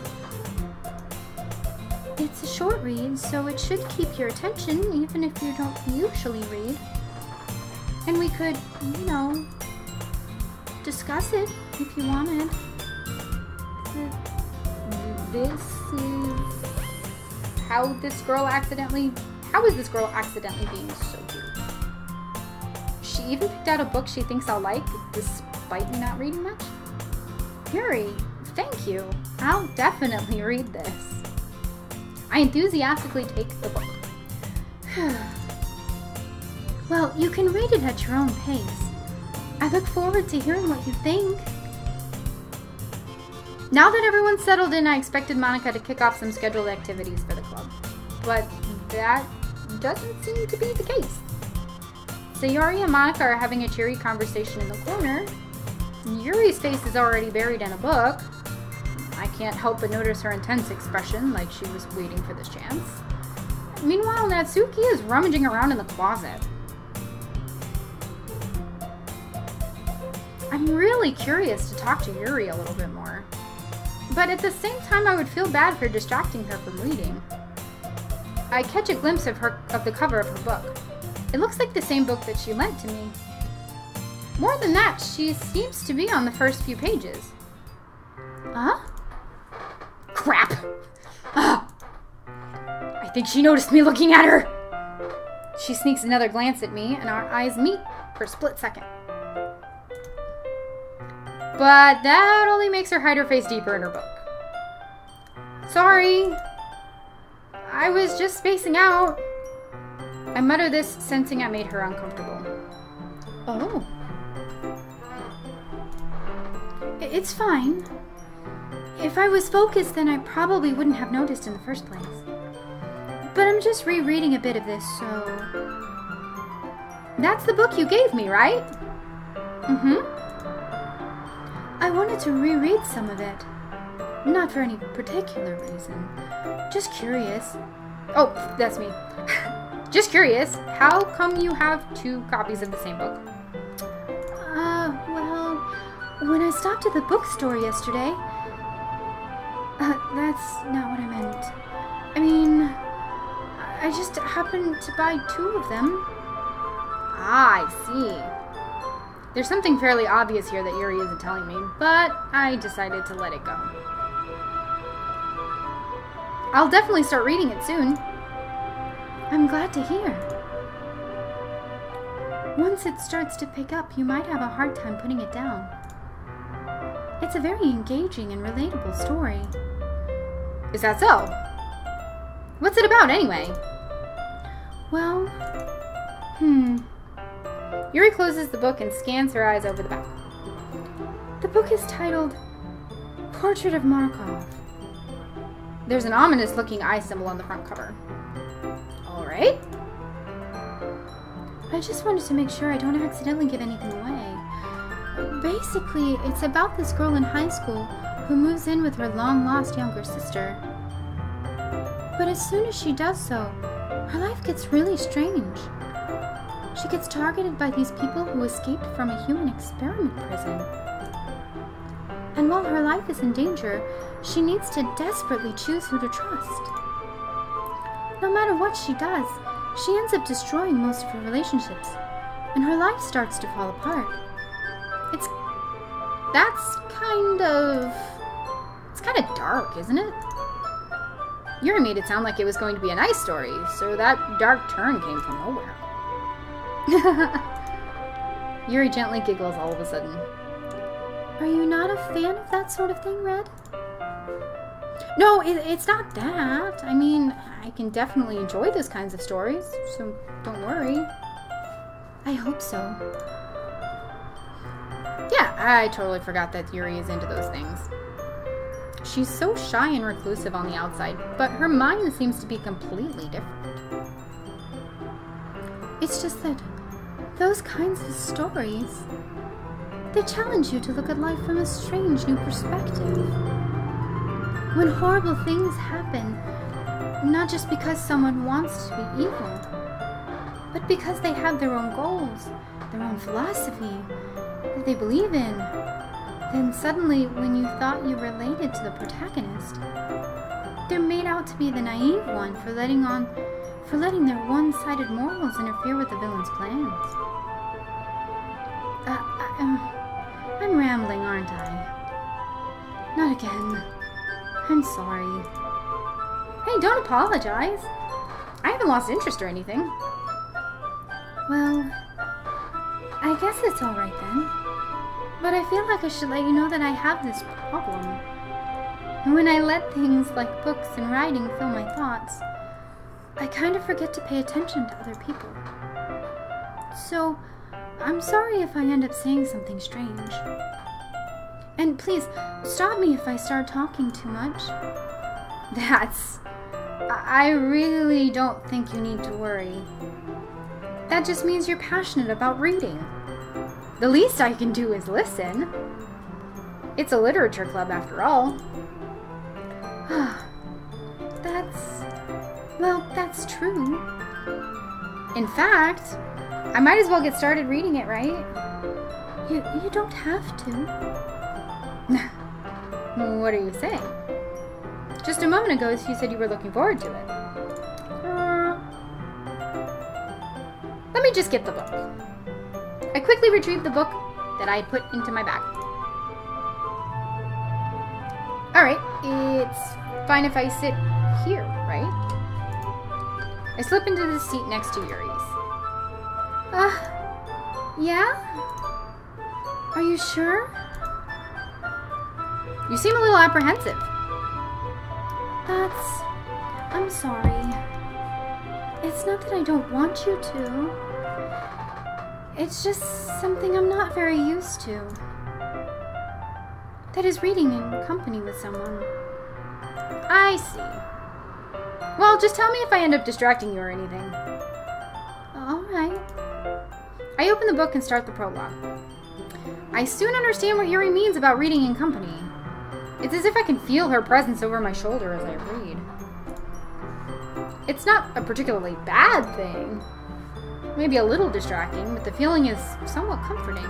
It's a short read, so it should keep your attention even if you don't usually read. And we could, you know, discuss it if you wanted. This is how is this girl accidentally being so cute? She even picked out a book she thinks I'll like, despite me not reading much. Yuri, Thank you. I'll definitely read this. I enthusiastically take the book. Well, you can read it at your own pace. I look forward to hearing what you think. Now that everyone's settled in, I expected Monica to kick off some scheduled activities for the club. But that doesn't seem to be the case. Sayori and Monica are having a cheery conversation in the corner. Yuri's face is already buried in a book. I can't help but notice her intense expression, like she was waiting for this chance. Meanwhile, Natsuki is rummaging around in the closet. I'm really curious to talk to Yuri a little bit more. But at the same time, I would feel bad for distracting her from reading. I catch a glimpse of the cover of her book. It looks like the same book that she lent to me. More than that, she seems to be on the first few pages. Huh? Crap! I think she noticed me looking at her! She sneaks another glance at me, and our eyes meet for a split second. But that only makes her hide her face deeper in her book. Sorry. I was just spacing out. I mutter this, sensing I made her uncomfortable. Oh. It's fine. If I was focused, then I probably wouldn't have noticed in the first place. But I'm just rereading a bit of this, so... That's the book you gave me, right? Mm-hmm. I wanted to reread some of it. Not for any particular reason. Just curious. Oh, that's me. Just curious, how come you have 2 copies of the same book? Well, when I stopped at the bookstore yesterday... that's not what I meant. I mean, I just happened to buy 2 of them. Ah, I see. There's something fairly obvious here that Yuri isn't telling me, but I decided to let it go. I'll definitely start reading it soon. I'm glad to hear. Once it starts to pick up, you might have a hard time putting it down. It's a very engaging and relatable story. Is that so? What's it about, anyway? Well, Yuri closes the book and scans her eyes over the back. The book is titled Portrait of Markov. There's an ominous-looking eye symbol on the front cover. Alright. I just wanted to make sure I don't accidentally give anything away. Basically, it's about this girl in high school who moves in with her long-lost younger sister. But as soon as she does so, her life gets really strange. She gets targeted by these people who escaped from a human experiment prison. And while her life is in danger, she needs to desperately choose who to trust. No matter what she does, she ends up destroying most of her relationships, and her life starts to fall apart. It's kind of dark, isn't it? Yuri made it sound like it was going to be a nice story, so that dark turn came from nowhere. Yuri gently giggles all of a sudden. Are you not a fan of that sort of thing, Red? No, it's not that. I mean, I can definitely enjoy those kinds of stories, so don't worry. I hope so. Yeah, I totally forgot that Yuri is into those things. She's so shy and reclusive on the outside, but her mind seems to be completely different. It's just that those kinds of stories, they challenge you to look at life from a strange new perspective. When horrible things happen, not just because someone wants to be evil, but because they have their own goals, their own philosophy that they believe in, then suddenly, when you thought you related to the protagonist, they're made out to be the naive one for letting their one-sided morals interfere with the villain's plans. I'm rambling, aren't I? Not again. I'm sorry. Hey, don't apologize. I haven't lost interest or anything. Well, I guess it's alright then. But I feel like I should let you know that I have this problem. And when I let things like books and writing fill my thoughts, I kind of forget to pay attention to other people. So, I'm sorry if I end up saying something strange. And please, stop me if I start talking too much. I really don't think you need to worry. That just means you're passionate about reading. The least I can do is listen. It's a literature club after all. That's true. In fact, I might as well get started reading it, right? You don't have to. What are you saying? Just a moment ago, you said you were looking forward to it. Let me just get the book. I quickly retrieved the book that I put into my bag. Alright, it's fine if I sit here, right? I slip into the seat next to Yuri's. Yeah? Are you sure? You seem a little apprehensive. I'm sorry. It's not that I don't want you to. It's just something I'm not very used to. That is reading in company with someone. I see. Well, just tell me if I end up distracting you or anything. Alright. I open the book and start the prologue. I soon understand what Yuri means about reading in company. It's as if I can feel her presence over my shoulder as I read. It's not a particularly bad thing. Maybe a little distracting, but the feeling is somewhat comforting.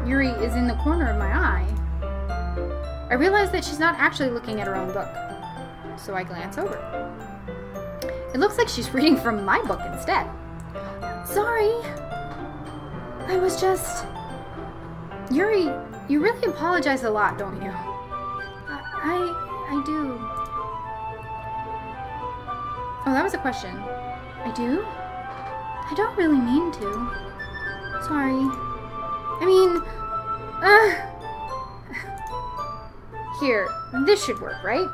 Yuri is in the corner of my eye. I realize that she's not actually looking at her own book, so I glance over. It looks like she's reading from my book instead. Sorry. I was just... Yuri, you really apologize a lot, don't you? I do. Oh, that was a question. I do? I don't really mean to. Sorry. I mean, Here, this should work, right?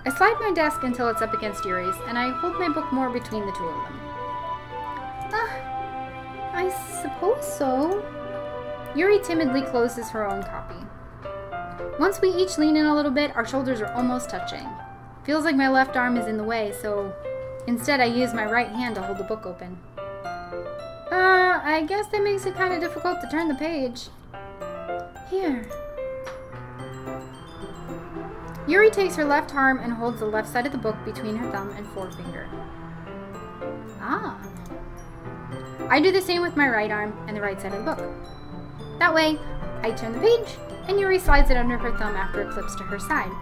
I slide my desk until it's up against Yuri's, and I hold my book more between the two of them. I suppose so. Yuri timidly closes her own copy. Once we each lean in a little bit, our shoulders are almost touching. Feels like my left arm is in the way, so instead I use my right hand to hold the book open. I guess that makes it kind of difficult to turn the page. Here. Yuri takes her left arm and holds the left side of the book between her thumb and forefinger. Ah. I do the same with my right arm and the right side of the book. That way, I turn the page, and Yuri slides it under her thumb after it flips to her side.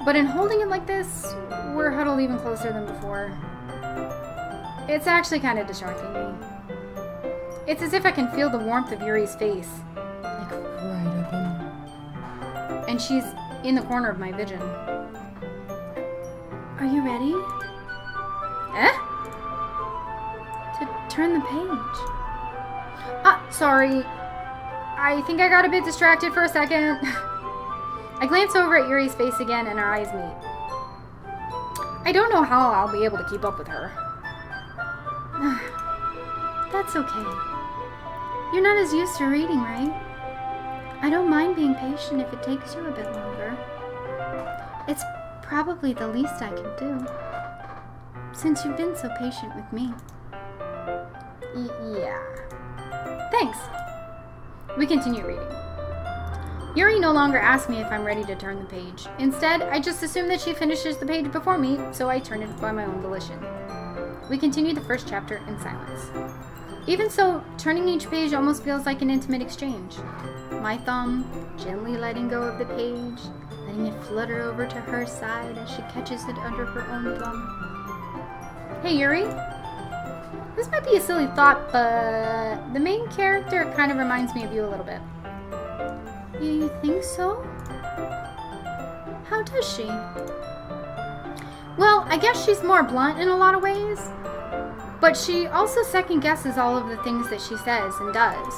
But in holding it like this, we're huddled even closer than before. It's actually kind of distracting me. It's as if I can feel the warmth of Yuri's face, like right up in there. And she's in the corner of my vision. Are you ready? To turn the page. Sorry. I think I got a bit distracted for a second. I glance over at Yuri's face again and our eyes meet. I don't know how I'll be able to keep up with her. That's okay. You're not as used to reading, right? I don't mind being patient if it takes you a bit longer. It's probably the least I can do, since you've been so patient with me. Yeah. Thanks. We continue reading. Yuri no longer asks me if I'm ready to turn the page. Instead, I just assume that she finishes the page before me, so I turn it by my own volition. We continue the first chapter in silence. Even so, turning each page almost feels like an intimate exchange. My thumb gently letting go of the page, letting it flutter over to her side as she catches it under her own thumb. Hey, Yuri. This might be a silly thought, but the main character kind of reminds me of you a little bit. You think so? How does she? Well, I guess she's more blunt in a lot of ways, but she also second guesses all of the things that she says and does.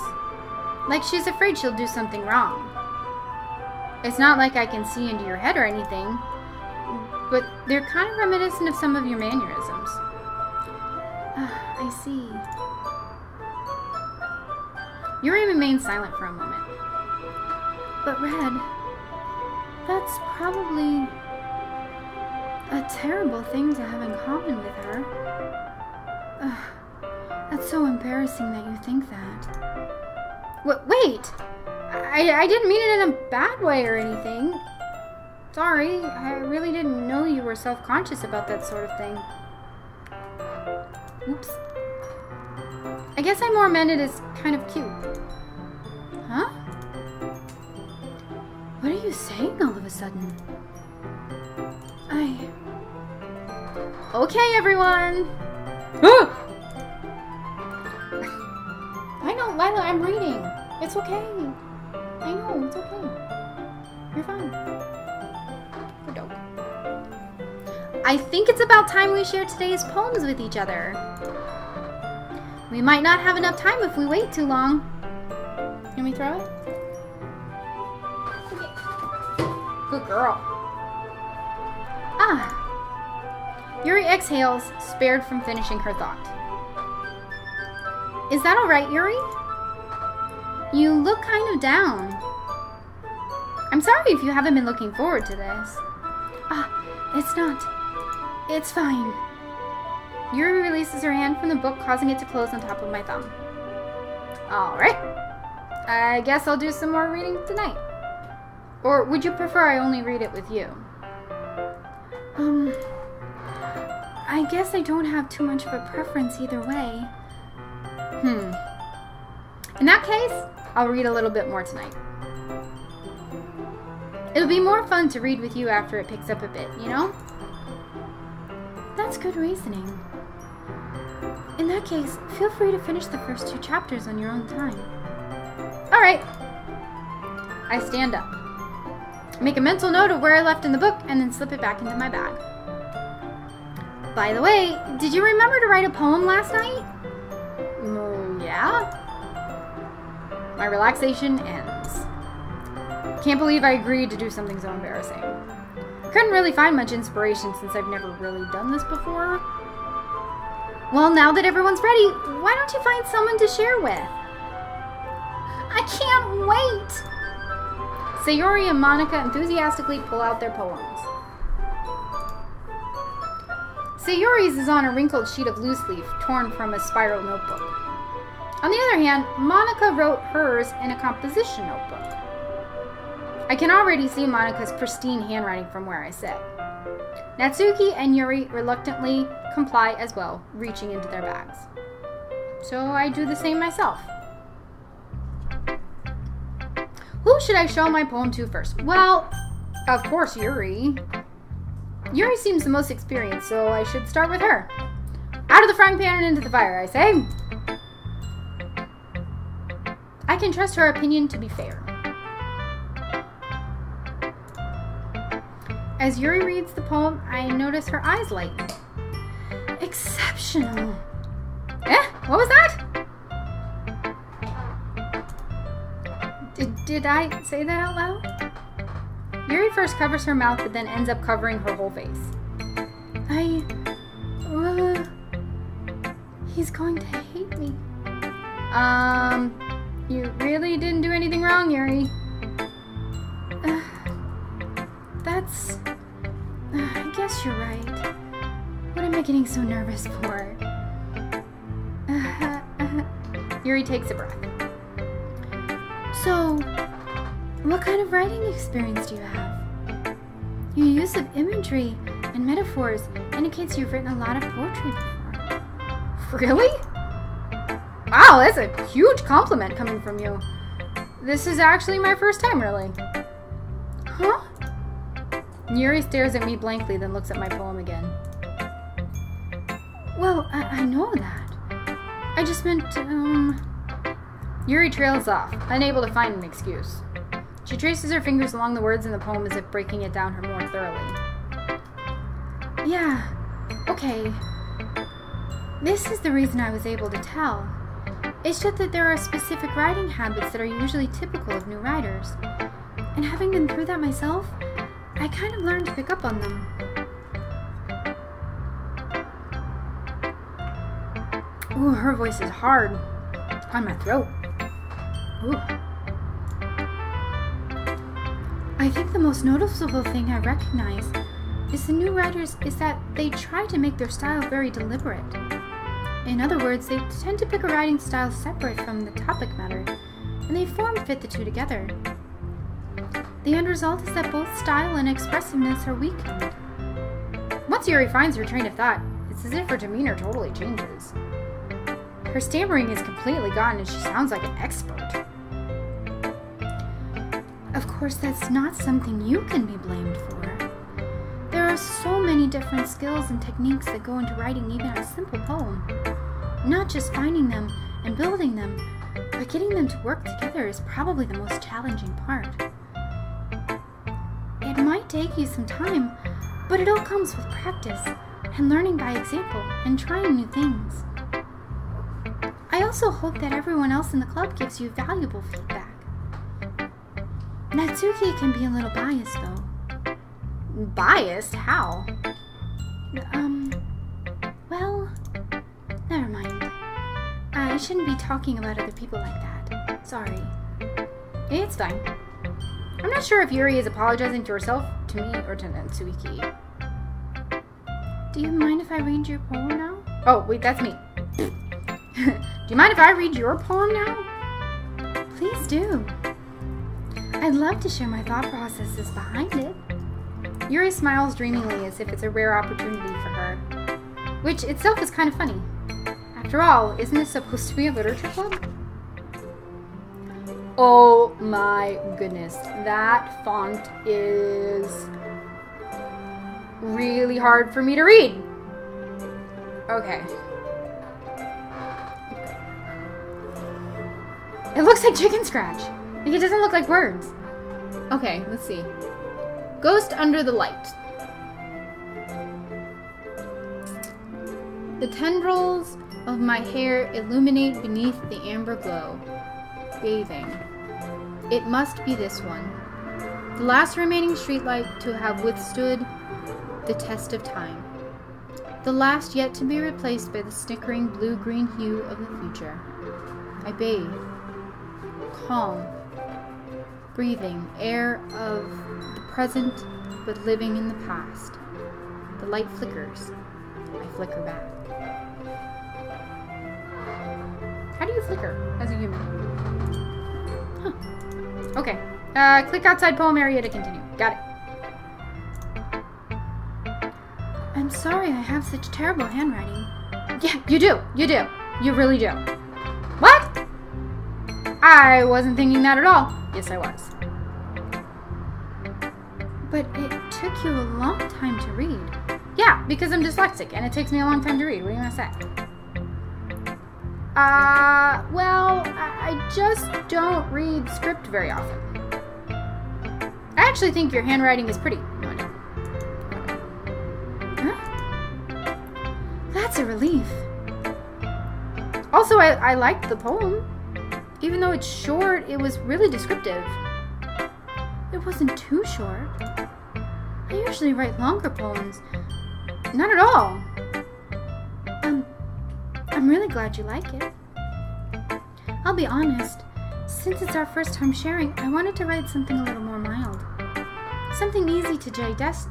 Like she's afraid she'll do something wrong. It's not like I can see into your head or anything, but they're kind of reminiscent of some of your mannerisms. I see. Yuri remained silent for a moment. But Red, that's probably a terrible thing to have in common with her. That's so embarrassing that you think that. Wait! I didn't mean it in a bad way or anything. Sorry, I really didn't know you were self-conscious about that sort of thing. Oops. I guess I more meant it as kind of cute. Huh? What are you saying all of a sudden? Okay, everyone! I know, Lila, I'm reading. It's okay. I know, it's okay. You're fine. We're dope. I think it's about time we share today's poems with each other. We might not have enough time if we wait too long. Can we throw it? Okay. Good girl. Yuri exhales, spared from finishing her thought. Is that alright, Yuri? You look kind of down. I'm sorry if you haven't been looking forward to this. It's not. It's fine. Yuri releases her hand from the book, causing it to close on top of my thumb. Alright. I guess I'll do some more reading tonight. Or would you prefer I only read it with you? I guess I don't have too much of a preference either way. In that case, I'll read a little bit more tonight. It'll be more fun to read with you after it picks up a bit, you know? That's good reasoning. In that case, feel free to finish the first 2 chapters on your own time. Alright. I stand up. Make a mental note of where I left in the book and then slip it back into my bag. By the way, did you remember to write a poem last night? Yeah? My relaxation ends. Can't believe I agreed to do something so embarrassing. Couldn't really find much inspiration since I've never really done this before. Well, now that everyone's ready, why don't you find someone to share with? I can't wait! Sayori and Monica enthusiastically pull out their poems. Sayori's is on a wrinkled sheet of loose leaf torn from a spiral notebook. On the other hand, Monica wrote hers in a composition notebook. I can already see Monica's pristine handwriting from where I sit. Natsuki and Yuri reluctantly comply as well, reaching into their bags. So I do the same myself. Who should I show my poem to first? Well, of course Yuri. Yuri seems the most experienced, so I should start with her. Out of the frying pan and into the fire, I say. I can trust her opinion to be fair. As Yuri reads the poem, I notice her eyes lighten. Exceptional. What was that? Did I say that out loud? Yuri first covers her mouth, but then ends up covering her whole face. He's going to hate me. You really didn't do anything wrong, Yuri. I guess you're right. What am I getting so nervous for? Yuri takes a breath. So, what kind of writing experience do you have? Your use of imagery and metaphors indicates you've written a lot of poetry before. Really? Wow, that's a huge compliment coming from you. This is actually my first time, really. Huh? Yuri stares at me blankly, then looks at my poem again. Well, I know that. I just meant, Yuri trails off, unable to find an excuse. She traces her fingers along the words in the poem as if breaking it down her more thoroughly. Yeah, okay. This is the reason I was able to tell. It's just that there are specific writing habits that are usually typical of new writers. And having been through that myself, I kind of learned to pick up on them. Ooh, her voice is hard on my throat. Ooh. I think the most noticeable thing I recognize is the new writers is that they try to make their style very deliberate. In other words, they tend to pick a writing style separate from the topic matter, and they form-fit the two together. The end result is that both style and expressiveness are weakened. Once Yuri finds her train of thought, it's as if her demeanor totally changes. Her stammering is completely gone and she sounds like an expert. Of course, that's not something you can be blamed for. There are so many different skills and techniques that go into writing even a simple poem. Not just finding them and building them, but getting them to work together is probably the most challenging part. It might take you some time, but it all comes with practice and learning by example and trying new things. I also hope that everyone else in the club gives you valuable feedback. Natsuki can be a little biased, though. Biased? How? Well, never mind. I shouldn't be talking about other people like that. Sorry. It's fine. I'm not sure if Yuri is apologizing to herself, to me, or to Natsuki. Do you mind if I read your poem now? Oh, wait, that's me. Do you mind if I read your poem now? Please do. I'd love to share my thought processes behind it. Yuri smiles dreamingly as if it's a rare opportunity for her, which itself is kind of funny. After all, isn't this supposed to be a literature club? Oh my goodness, that font is really hard for me to read. Okay. It looks like chicken scratch. Like, it doesn't look like words. Okay, let's see. Ghost under the light. The tendrils of my hair illuminate beneath the amber glow. Bathing. It must be this one. The last remaining streetlight to have withstood the test of time. The last yet to be replaced by the snickering blue-green hue of the future. I bathe. Calm. Breathing air of the present, but living in the past. The light flickers. I flicker back. How do you flicker as a human? Huh. Okay. Click outside poem area to continue. Got it. I'm sorry I have such terrible handwriting. Yeah, you do. You do. You really do. What? I wasn't thinking that at all. Yes, I was. But it took you a long time to read. Yeah, because I'm dyslexic and it takes me a long time to read. What do you want to say? Well, I just don't read script very often. I actually think your handwriting is pretty. No, I don't. Huh? That's a relief. Also, I liked the poem. Even though it's short, it was really descriptive. It wasn't too short. I usually write longer poems. Not at all. I'm really glad you like it. I'll be honest, since it's our first time sharing, I wanted to write something a little more mild. Something easy to digest,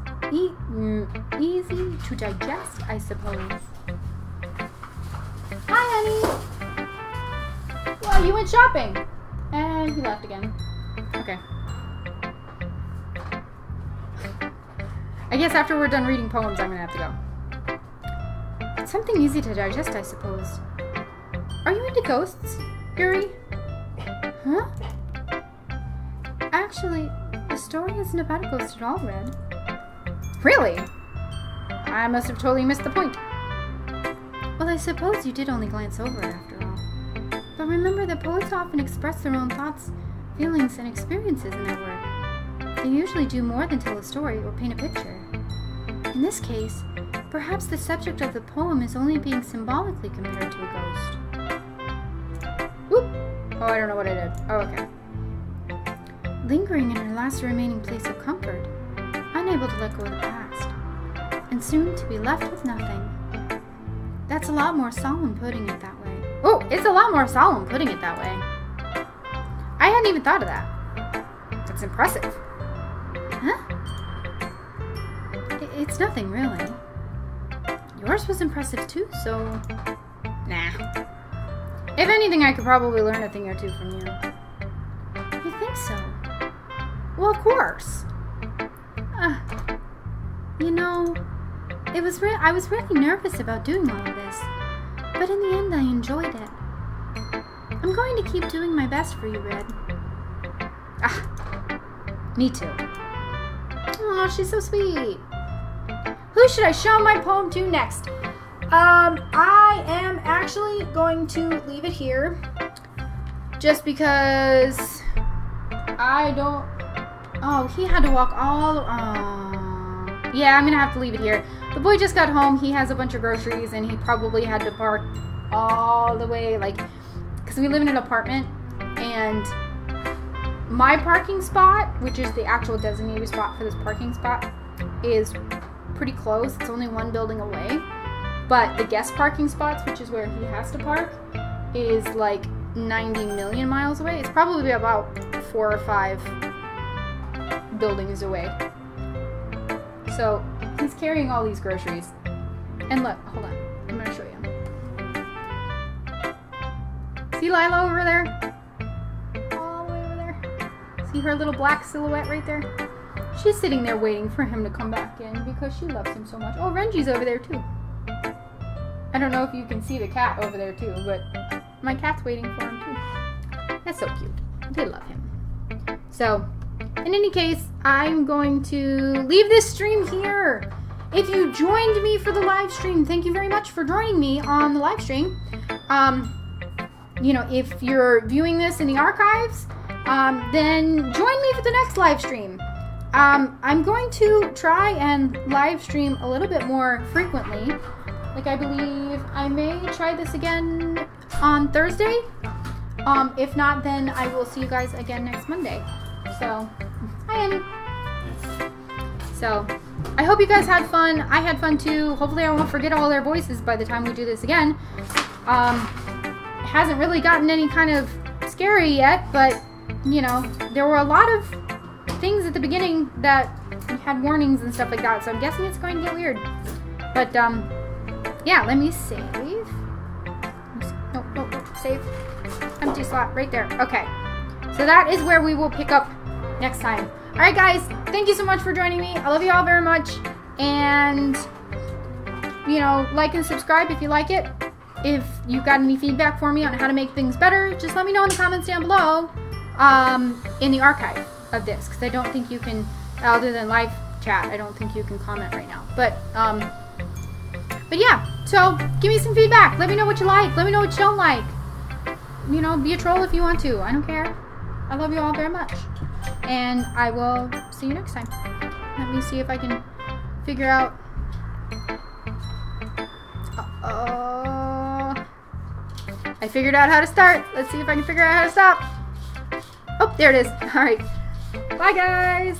I suppose. Hi, honey. Well, you went shopping. And he left again. Okay. I guess after we're done reading poems, I'm gonna have to go. Something easy to digest, I suppose. Are you into ghosts, Yuri? Huh? Actually, the story isn't about a ghost at all, Red. Really? I must have totally missed the point. Well, I suppose you did only glance over it after all. But remember that poets often express their own thoughts, feelings, and experiences in their work. They usually do more than tell a story or paint a picture. In this case, perhaps the subject of the poem is only being symbolically compared to a ghost. Whoop! Oh, I don't know what I did. Oh, okay. lingering in her last remaining place of comfort, unable to let go of the past, and soon to be left with nothing. That's a lot more solemn putting it that way. Oh, it's a lot more solemn putting it that way. I hadn't even thought of that. That's impressive. Huh? It's nothing, really. Yours was impressive too, so... Nah. If anything, I could probably learn a thing or two from you. You think so? Well, of course. You know, I was really nervous about doing all of this, but in the end, I enjoyed it. I'm going to keep doing my best for you, Red. Me too. Oh, she's so sweet. Who should I show my poem to next? I am actually going to leave it here, just because I don't... Oh, he had to walk all... Yeah, I'm gonna have to leave it here. The boy just got home. He has a bunch of groceries, and he probably had to park all the way, like... Because we live in an apartment, and my parking spot, which is the actual designated spot for this parking spot, is pretty close. It's only one building away. But the guest parking spots, which is where he has to park, is like 90 million miles away. It's probably about 4 or 5 buildings away. So he's carrying all these groceries. And look, hold on. I'm going to show you. See Lila over there? All the way over there. See her little black silhouette right there? She's sitting there waiting for him to come back in because she loves him so much. Oh, Renji's over there too. I don't know if you can see the cat over there too, but my cat's waiting for him too. That's so cute. They love him. So, in any case, I'm going to leave this stream here. If you joined me for the live stream, thank you very much for joining me on the live stream. You know, if you're viewing this in the archives, then join me for the next live stream. I'm going to try and live stream a little bit more frequently. Like, I believe I may try this again on Thursday. If not, then I will see you guys again next Monday. So, hi, Annie. So, I hope you guys had fun. I had fun too. Hopefully I won't forget all their voices by the time we do this again. It hasn't really gotten any kind of scary yet, but, you know, there were a lot of things at the beginning that had warnings and stuff like that, so I'm guessing it's going to get weird. But, yeah, let me save. Nope, save. Empty slot right there. Okay. So that is where we will pick up next time. Alright guys, thank you so much for joining me. I love you all very much. And, you know, like and subscribe if you like it. If you've got any feedback for me on how to make things better, just let me know in the comments down below in the archive of this. Because I don't think you can, other than live chat, I don't think you can comment right now. But yeah, so give me some feedback. Let me know what you like. Let me know what you don't like. You know, be a troll if you want to. I don't care. I love you all very much. And I will see you next time. Let me see if I can figure out... I figured out how to start. Let's see if I can figure out how to stop. Oh, there it is. All right. Bye, guys.